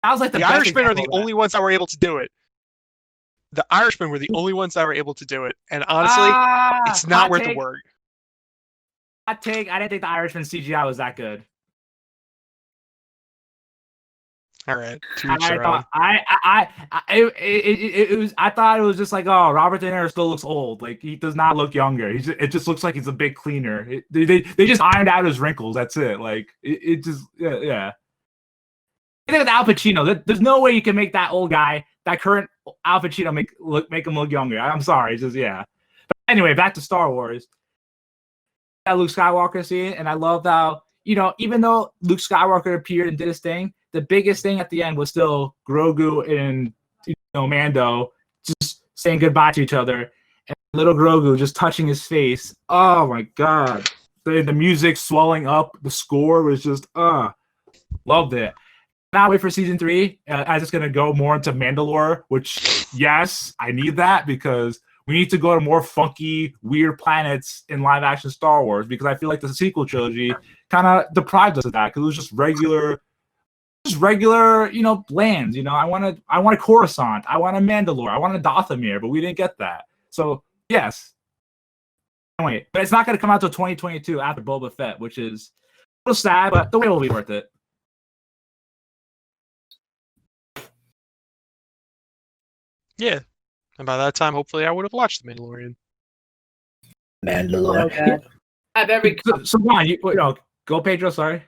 That was like The best Irishmen are example the of that. only ones that were able to do it. The Irishmen were the only ones that were able to do it. And honestly, it's not worth the work. Hot take. I didn't think the Irishman CGI was that good. All right, to each their own. It was. I thought it was just like, oh, Robert De Niro still looks old. Like he does not look younger. It just looks like he's a bit cleaner. They just ironed out his wrinkles. That's it. Like it just yeah. I think with Al Pacino, there's no way you can make that old guy, that current Al Pacino, make him look younger. I'm sorry, it's just yeah. But anyway, back to Star Wars. That Luke Skywalker scene, and I love how even though Luke Skywalker appeared and did his thing, the biggest thing at the end was still Grogu and Mando just saying goodbye to each other, and little Grogu just touching his face. Oh my god, the music swelling up, the score was just loved it. Now wait for season 3. I'm just gonna go more into Mandalore, which yes, I need that because we need to go to more funky, weird planets in live action Star Wars because I feel like the sequel trilogy kind of deprived us of that because it was just regular, lands. I want a Coruscant, I want a Mandalore, I want a Dathomir, but we didn't get that. So yes, wait, but it's not gonna come out till 2022 after Boba Fett, which is a little sad, but the wait will be worth it. Yeah. And by that time, hopefully, I would have watched The Mandalorian. Mandalorian. I have every. So Juan, go Pedro. Sorry.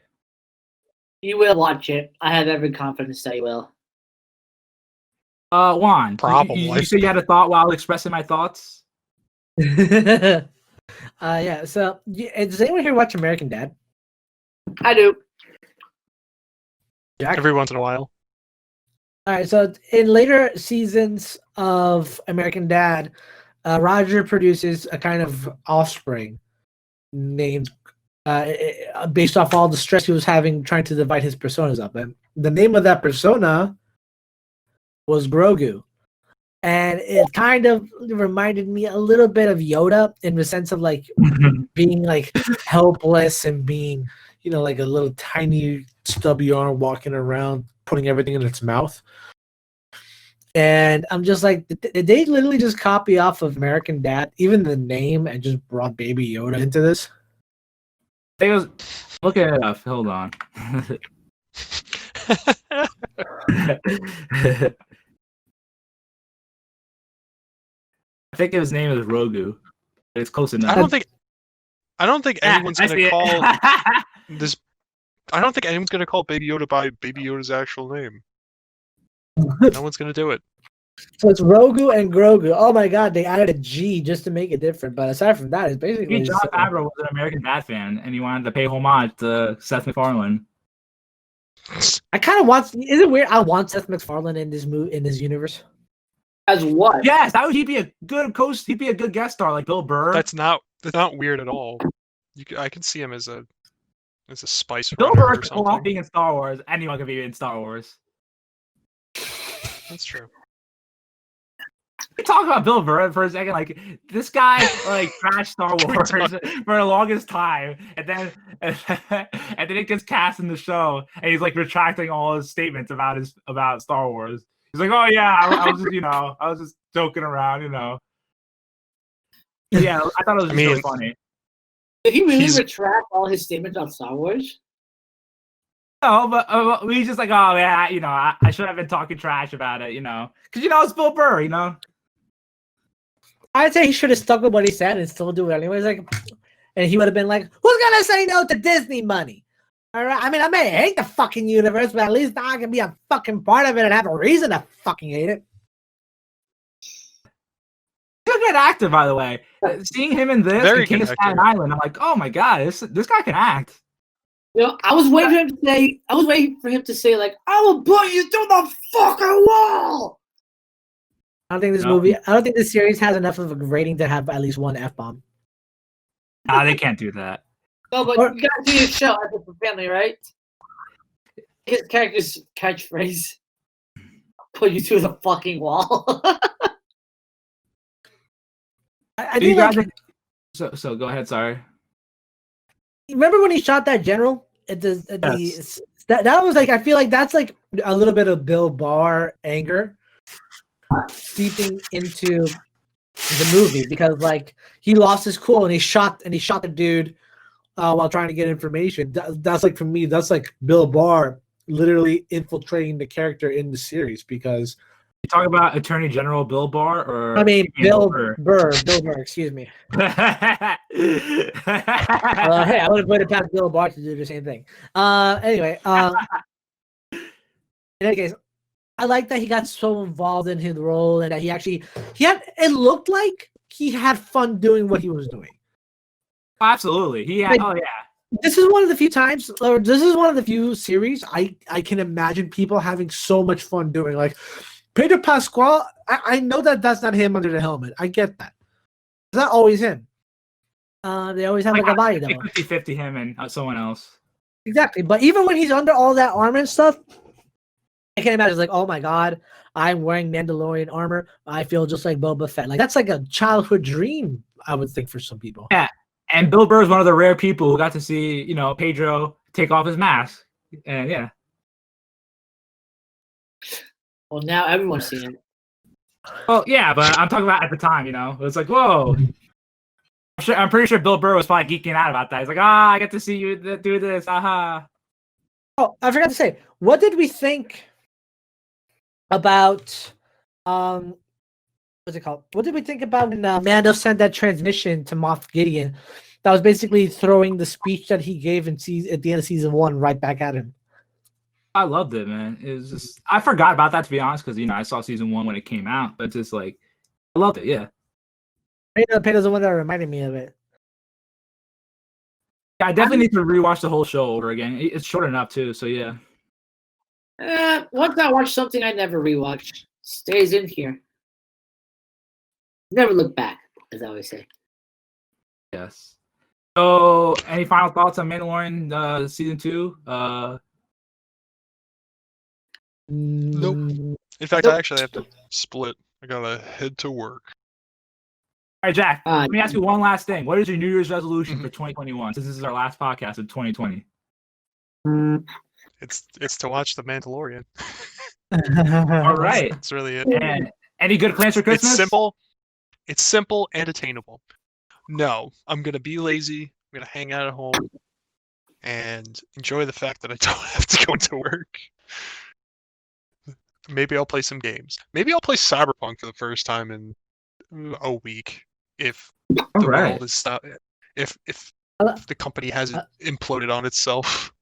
You will watch it. I have every confidence that you will. Juan, Probably. you said you had a thought while expressing my thoughts. Yeah. So, does anyone here watch American Dad? I do. Jack? Every once in a while. All right, so in later seasons of American Dad, Roger produces a kind of offspring named based off all the stress he was having trying to divide his personas up. And the name of that persona was Grogu. And it kind of reminded me a little bit of Yoda in the sense of like being like helpless and being, like a little tiny stubby arm walking around, putting everything in its mouth. And I'm just like, did they literally just copy off of American Dad, even the name, and just brought Baby Yoda into this? Look it up. Hold on. I think his name is Rogu. It's close enough. I don't think anyone's gonna call this. I don't think anyone's gonna call Baby Yoda by Baby Yoda's actual name. No one's gonna do it. So it's Rogu and Grogu. Oh my god, they added a G just to make it different. But aside from that, it's basically. John Favreau was an American Dad fan, and he wanted to pay homage to Seth MacFarlane. I kind of want. Is it weird? I want Seth MacFarlane in this universe. As what? Yes, he'd be a good host. He'd be a good guest star, like Bill Burr. That's not weird at all. I can see him as a spice. Bill Burr can pull off being in Star Wars. Anyone can be in Star Wars. That's true. Talk about Bill Burr for a second. Like this guy, trashed Star Wars for the longest time, and then it gets cast in the show, and he's like retracting all his statements about Star Wars. He's like, "Oh yeah, I was just I was just joking around, Yeah, I thought it was really funny. Did he really retract all his statements on Star Wars? No, but he's just like, oh yeah, I should have been talking trash about it, because it's Bill Burr, I'd say he should have stuck with what he said and still do it anyways. And he would have been like, "Who's gonna say no to Disney money?" All right. I mean, I may hate the fucking universe, but at least now I can be a fucking part of it and have a reason to fucking hate it. He's a good actor, by the way. Seeing him in this, and King of Staten Island, I'm like, oh my god, this guy can act. I was waiting for him to say, like, "I will put you through the fucking wall." I don't think this series has enough of a rating to have at least one F-bomb. Nah, they can't do that. No, but you gotta do your show as a family, right? his character's catchphrase. Put you through the fucking wall. I Do you think guys? like, So go ahead. Sorry. remember when he shot that general at Yes. that was like I feel like that's like a little bit of Bill Barr anger seeping into the movie because like he lost his cool and he shot the dude while trying to get information. That's like for me, that's like Bill Barr literally infiltrating the character in the series because You talk about Attorney General Bill Barr, or I mean Bill Bill Burr? Burr, excuse me. Hey, I would have put it past Bill Barr to do the same thing. Anyway, in any case, I like that he got so involved in his role and that he had. It looked like he had fun doing what he was doing. Absolutely. Like, Oh yeah. This is one of the few times, or this is one of the few series I can imagine people having so much fun doing. Like Pedro Pascal, I know that that's not him under the helmet. I get that. It's not always him. They always have like a body double. 50-50 him and someone else. Exactly. But even when he's under all that armor and stuff, I can't imagine. It's like, oh my god, I'm wearing Mandalorian armor. I feel just like Boba Fett. Like that's like a childhood dream, I would think, for some people. Yeah. And Bill Burr is one of the rare people who got to see, Pedro take off his mask. And yeah. Well, now everyone's seen it. Well, yeah, but I'm talking about at the time, it was like, whoa. I'm pretty sure Bill Burr was probably geeking out about that. He's like, I get to see you do this. Aha. Oh, I forgot to say, what did we think about what's it called? What did we think about when Mando sent that transmission to Moff Gideon? That was basically throwing the speech that he gave at the end of season 1 right back at him. I loved it, man. It was just I forgot about that, to be honest, because I saw season 1 when it came out, but just like I loved it. Yeah. Pedro's the one that reminded me of it. I definitely need to rewatch the whole show over again. It's short enough too, so yeah. Once I watch something I never rewatch, stays in here. Never look back, as I always say. Yes. So, any final thoughts on Mandalorian season 2? Nope. In fact, Nope. I actually have to split. I gotta head to work. All right, Jack. Uh, Let me ask you one last thing. What is your New Year's resolution for 2021? Since this is our last podcast of 2020. It's to watch The Mandalorian. All right. That's really it. And any good plans for Christmas? It's simple. It's simple and attainable. No, I'm gonna be lazy. I'm gonna hang out at home and enjoy the fact that I don't have to go to work. Maybe I'll play some games. Maybe I'll play Cyberpunk for the first time in a week if the world is stopped. If the company hasn't imploded on itself.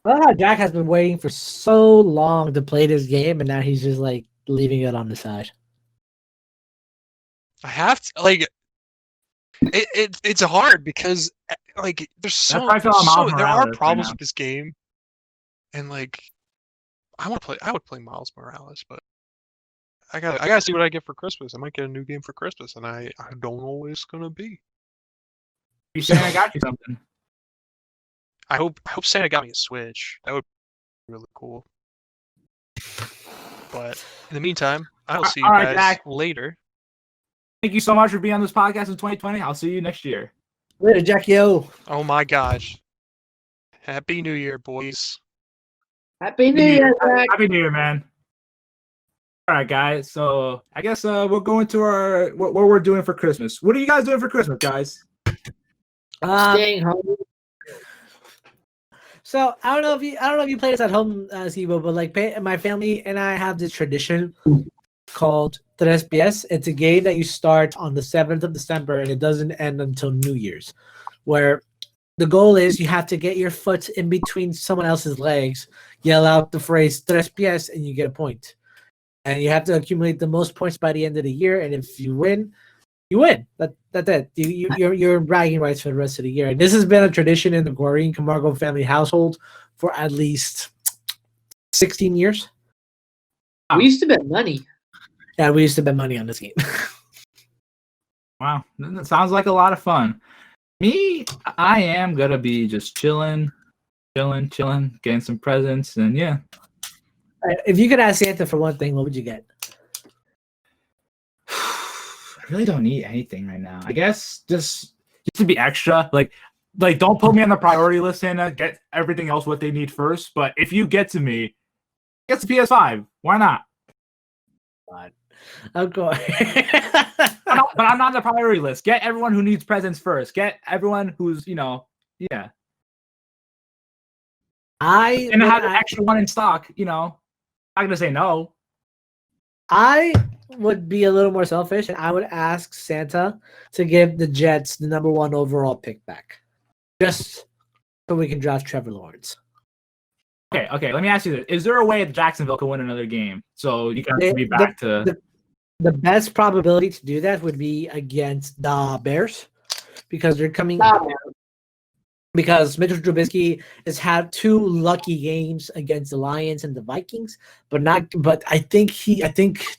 I love how Jack has been waiting for so long to play this game, and now he's just like leaving it on the side. I have to like. It's hard because like there's there are problems with this game, and like I would play Miles Morales, but I gotta see what I get for Christmas. I might get a new game for Christmas, and I don't know what it's gonna be. You saying I got you something? I hope Santa got me a Switch. That would be really cool. But in the meantime, I'll see you guys Jack. later. Thank you so much for being on this podcast in 2020. I'll see you next year. Later, Jack. Yo. Oh my gosh! Happy New Year, boys. Happy New Year, Jack. Happy New Year, man. All right, guys. So I guess we're going to our what we're doing for Christmas. What are you guys doing for Christmas, guys? Staying home. So I don't know if you play this at home, c.bo, but like my family and I have this tradition called 3PS. It's a game that you start on the 7th of December and it doesn't end until New Year's, where the goal is you have to get your foot in between someone else's legs, yell out the phrase 3PS, and you get a point. And you have to accumulate the most points by the end of the year, and if you win, you win. That's it. You're in bragging rights for the rest of the year. And this has been a tradition in the Guarin Camargo family household for at least 16 years. We used to bet money. Yeah, we used to bet money on this game. Wow, that sounds like a lot of fun. Me, I am gonna be just chilling, chilling, getting some presents, and yeah. If you could ask Santa for one thing, what would you get? I really don't need anything right now. I guess just to be extra, like don't put me on the priority list, Santa. Get everything else what they need first. But if you get to me, get the PS5. Why not? Of course. But I'm not on the priority list. Get everyone who needs presents first. Get everyone who's yeah. And have an extra one in stock. I'm not gonna say no. I would be a little more selfish, and I would ask Santa to give the Jets the #1 overall pick back, just so we can draft Trevor Lawrence. Okay. Let me ask you this: is there a way that Jacksonville can win another game so you can be back to the best probability to do that would be against the Bears because they're coming. Because Mitchell Trubisky has had 2 lucky games against the Lions and the Vikings, but I think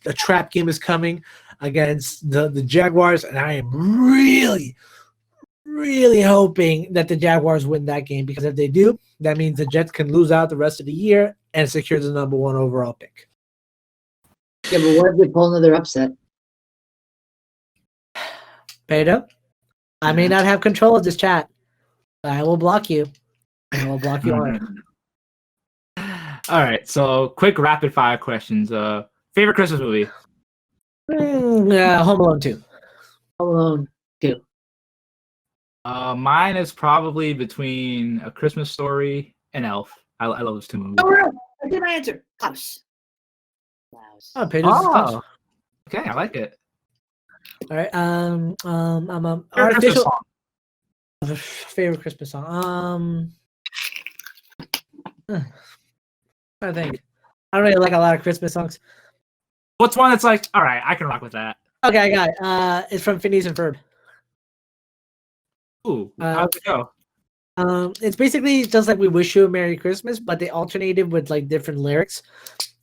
the trap game is coming against the Jaguars, and I am really, really hoping that the Jaguars win that game, because if they do, that means the Jets can lose out the rest of the year and secure the #1 overall pick. Yeah, but what if they pull another upset? Pedro, I may not have control of this chat. I will block you. I will block you on it. All right, so quick rapid fire questions. Favorite Christmas movie? Home Alone 2. Home Alone 2. Mine is probably between A Christmas Story and Elf. I love those 2 movies. No, I did my answer. Close. Oh, Pedro's close. Okay, I like it. All right. I'm Favorite Christmas song? Favorite Christmas song. I think I don't really like a lot of Christmas songs. What's one that's like, all right, I can rock with that? Okay, I got it. It's from Phineas and Ferb. Ooh, how's it go? It's basically just like We Wish You a Merry Christmas, but they alternated with like different lyrics,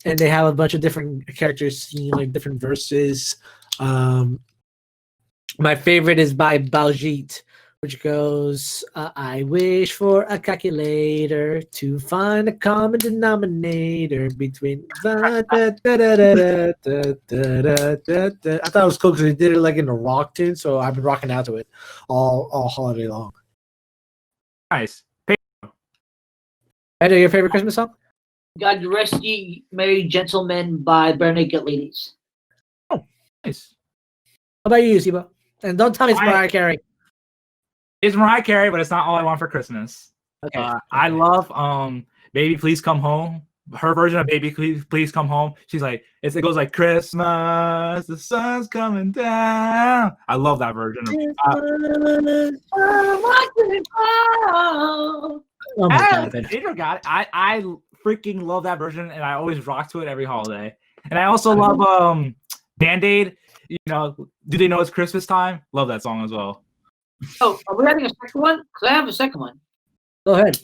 and they have a bunch of different characters singing like different verses. My favorite is by Baljeet, which goes, I wish for a calculator to find a common denominator between. I thought it was cool because they did it like in a rock tune, so I've been rocking out to it all holiday long. Nice. Edo, your favorite Christmas song? God Rest Ye Merry Gentlemen by Bare Naked Ladies. Oh, nice. How about you, c.bo? And don't tell me it's Mariah Carey. It's Mariah Carey, but it's not All I Want for Christmas. Okay. I love Baby Please Come Home. Her version of Baby Please Come Home. She's like, it goes like, Christmas, the sun's coming down. I love that version. Oh my God, Pedro got it. I freaking love that version, and I always rock to it every holiday. And I also love Band-Aid. Do they know it's Christmas time? Love that song as well. Oh, are we having a second one? Because I have a second one. Go ahead.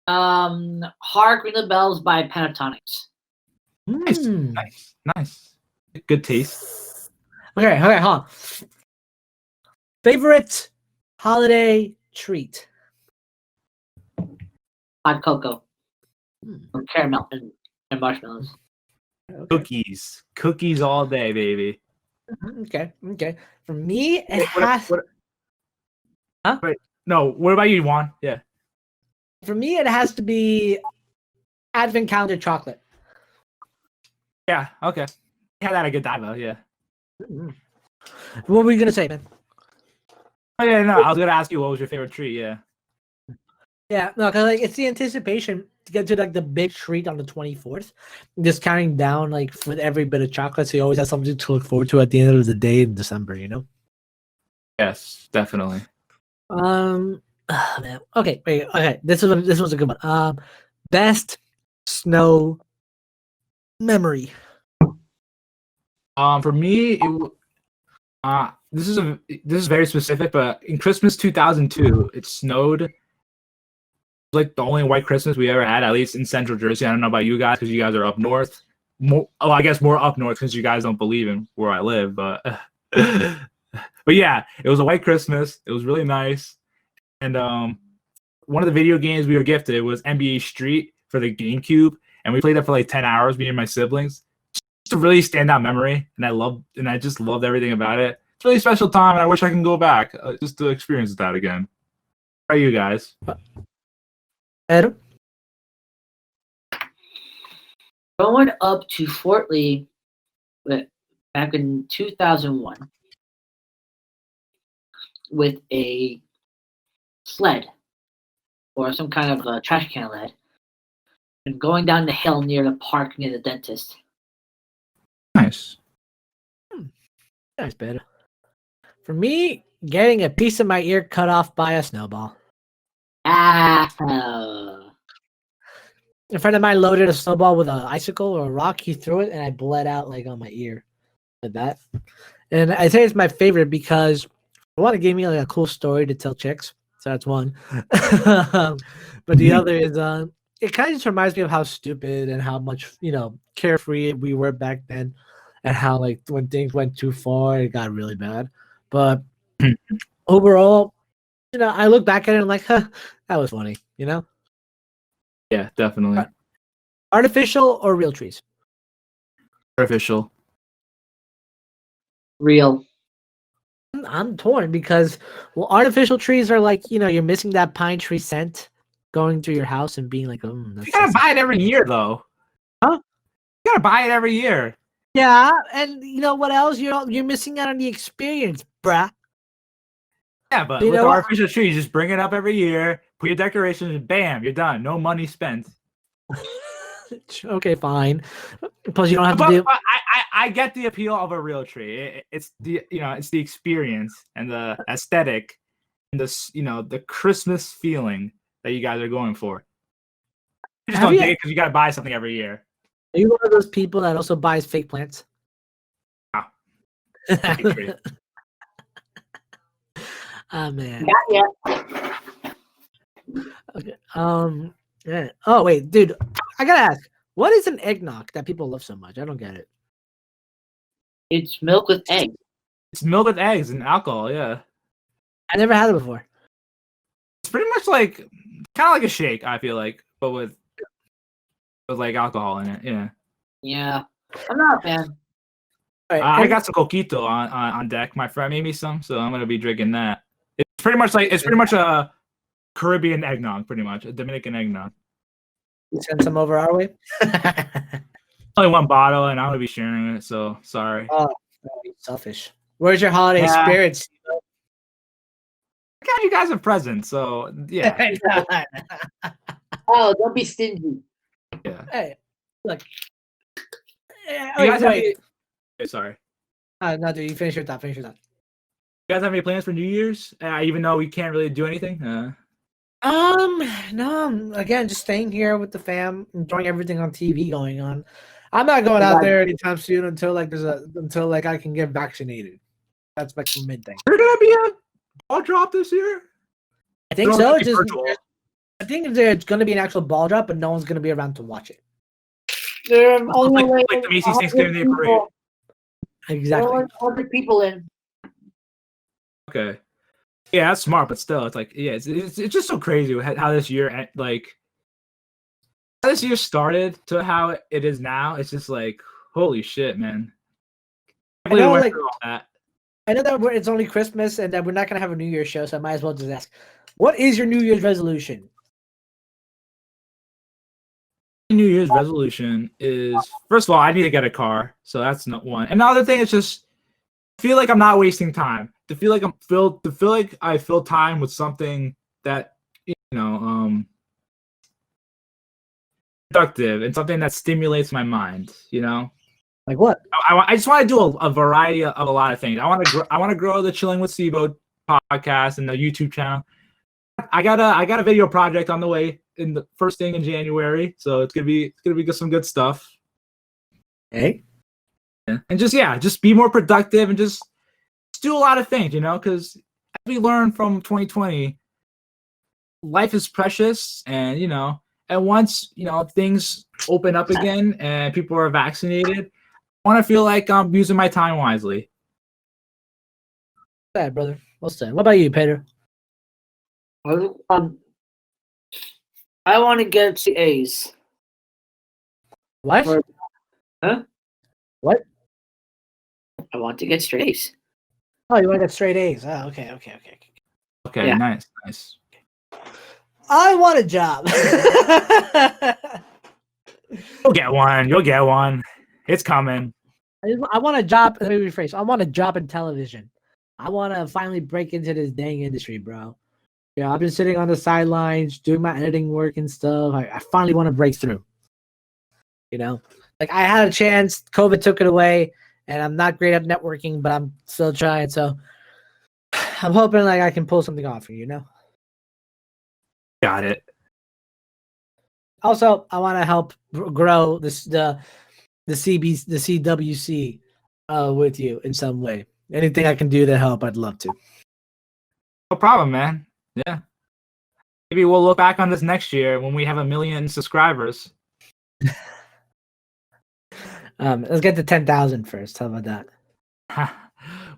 Hark Ring the Bells by Pentatonics. Nice. Good taste. Okay, hold on. Favorite holiday treat? Hot cocoa. Or caramel and marshmallows. Okay. Cookies all day, baby. Okay. For me, it has. Huh? Wait, no. What about you, Juan? Yeah. For me, it has to be Advent calendar chocolate. Yeah. Okay. Yeah, that a good time though. Yeah. What were you gonna say, man? Oh yeah, no. I was gonna ask you what was your favorite treat. Yeah. Yeah, no, because like it's the anticipation to get to like the big treat on the 24th. Just counting down like with every bit of chocolate, so you always have something to look forward to at the end of the day in December. Yes, definitely. Man. Okay, wait. Okay, this was a good one. Best snow memory. For me, this is very specific, but in Christmas 2002, it snowed. Like the only white Christmas we ever had, at least in Central Jersey. I don't know about you guys because you guys are up north. I guess more up north because you guys don't believe in where I live. But yeah, it was a white Christmas. It was really nice, and one of the video games we were gifted was NBA Street for the GameCube, and we played that for like 10 hours, me and my siblings. Just a really standout memory, and I just loved everything about it. It's a really special time, and I wish I can go back just to experience that again. How are you guys? Adam? Going up to Fort Lee back in 2001 with a sled or some kind of trash can lead and going down the hill near the park near the dentist. Nice. That's better. For me, getting a piece of my ear cut off by a snowball. Ah, A friend of mine loaded a snowball with an icicle or a rock. He threw it, and I bled out like on my ear, like that. And I say it's my favorite because one, it gave me like a cool story to tell chicks. So that's one. But the other is, it kind of just reminds me of how stupid and how much carefree we were back then, and how like when things went too far, it got really bad. But overall, I look back at it and I'm like, huh, that was funny. Yeah, definitely. Artificial or real trees? Artificial. real. I'm torn because, well, artificial trees are like, you're missing that pine tree scent going through your house and being like, that's You gotta buy it every year, though. Huh? You gotta buy it every year. Yeah, and you know what else? You're missing out on the experience, bruh. Yeah, but You with know what? artificial trees, just bring it up every year, put your decorations, and bam, you're done. No money spent. Okay, fine. Plus, you don't have to But, do. but I get the appeal of a real tree. It's the experience and the aesthetic and the Christmas feeling that you guys are going for. You just Have don't you- dig it because you gotta buy something every year. Are you one of those people that also buys fake plants? Wow. Fake tree. Ah, man. Not yet. Okay. Yeah. Oh wait, dude. I gotta ask. What is an eggnog that people love so much? I don't get it. It's milk with egg. It's milk with eggs and alcohol. Yeah, I never had it before. it's pretty much like kind of like a shake. I feel like, but with like alcohol in it. Yeah. Yeah. I'm not a fan. All right, I and- got some coquito on deck. My friend made me some, so I'm gonna be drinking that. It's pretty much a Caribbean eggnog, pretty much a Dominican eggnog. Send some over our way. Only one bottle, and I'm gonna be sharing it. So sorry. Oh, selfish. Where's your holiday Yeah. spirits? I got you guys a present, so yeah, Oh, don't be stingy. yeah. Hey, look. You Wait, guys have wait. any, okay, sorry. No, dude, you finish your thought. Finish your thought. You guys have any plans for New Year's? Even though we can't really do anything. No, again, just staying here with the fam, enjoying everything on TV going on. I'm not going out there anytime soon until I can get vaccinated. That's like the mid thing. There's gonna be a ball drop this year. I think It's so. gonna It's be just, virtual. I think there's going to be an actual ball drop, but no one's going to be around to watch it. There are Like only the Macy's Thanksgiving Day parade. Exactly. 100 people in. Okay. Yeah, that's smart, but still, it's like, yeah, it's just so crazy how this year, like, how this year started to how it is now. It's just like, holy shit, man. I I know, went like- through all that. I know that it's only Christmas and that we're not going to have a New Year's show, so I might as well just ask, what is your New Year's resolution? New Year's resolution is, first of all, I need to get a car, so that's not one. And the other thing is just feel like I'm not wasting time. To feel like I fill time with something that productive and something that stimulates my mind. Like what? I just want to do a variety of a lot of things. I want to grow the Chilling with c.bo podcast and the YouTube channel. I got a video project on the way in the first thing in January, so it's gonna be some good stuff. Hey, And just be more productive and just do a lot of things, because as we learned from 2020, life is precious, and and once things open up again and people are vaccinated, I want to feel like I'm using my time wisely. bad brother. Well said. What about you, Peter? I want to get the A's. What? Or- Huh? What? I want to get straight A's. Oh, you want to get straight A's? Oh, okay. Okay, Yeah. nice. I want a job. You'll get one. It's coming. I want a job. Let me rephrase. I want a job in television. I want to finally break into this dang industry, bro. Yeah, I've been sitting on the sidelines doing my editing work and stuff. I finally want to break through. You know, like I had a chance. COVID took it away, and I'm not great at networking, but I'm still trying. So I'm hoping like I can pull something off here. You know. Got it. Also, I want to help grow the CWC with you in some way. Anything I can do to help, I'd love to. No problem, man. Yeah. Maybe we'll look back on this next year when we have 1 million subscribers. Let's get to 10,000 first. How about that?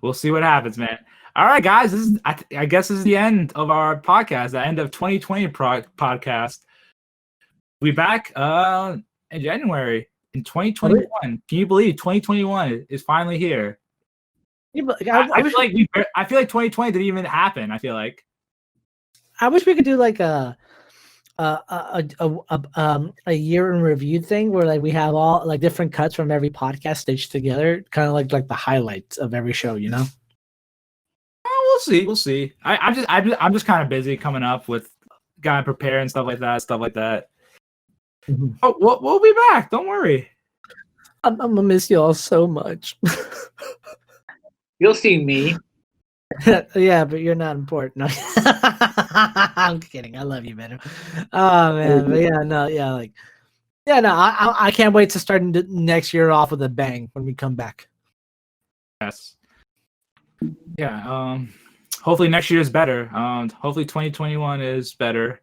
We'll see what happens, man. All right, guys. I guess this is the end of our podcast, the end of 2020 podcast. We'll be back in January in 2021. Can you believe 2021 is finally here? Yeah, but I feel like 2020 didn't even happen. I feel like I wish we could do like a year in review thing where like we have all like different cuts from every podcast stitched together, kind of like the highlights of every show. You know. oh, we'll see. I'm just kind of busy coming up with gotta prepare and stuff like that. Mhm. Oh, we'll be back. Don't worry. I'm gonna miss you all so much. You'll see me. Yeah, but you're not important. No. I'm kidding. I love you, man. Oh man, but I can't wait to start next year off with a bang when we come back. Yes. Yeah. Hopefully next year is better. Hopefully 2021 is better.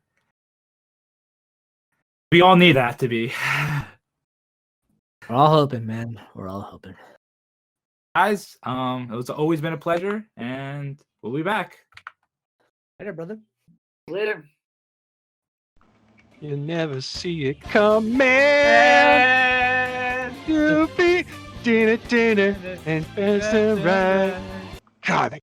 We all need that to be. We're all hoping, man. We're all hoping. Guys, it's always been a pleasure, and we'll be back. Later, brother. Later. You never see it coming. You be dinner and right. God,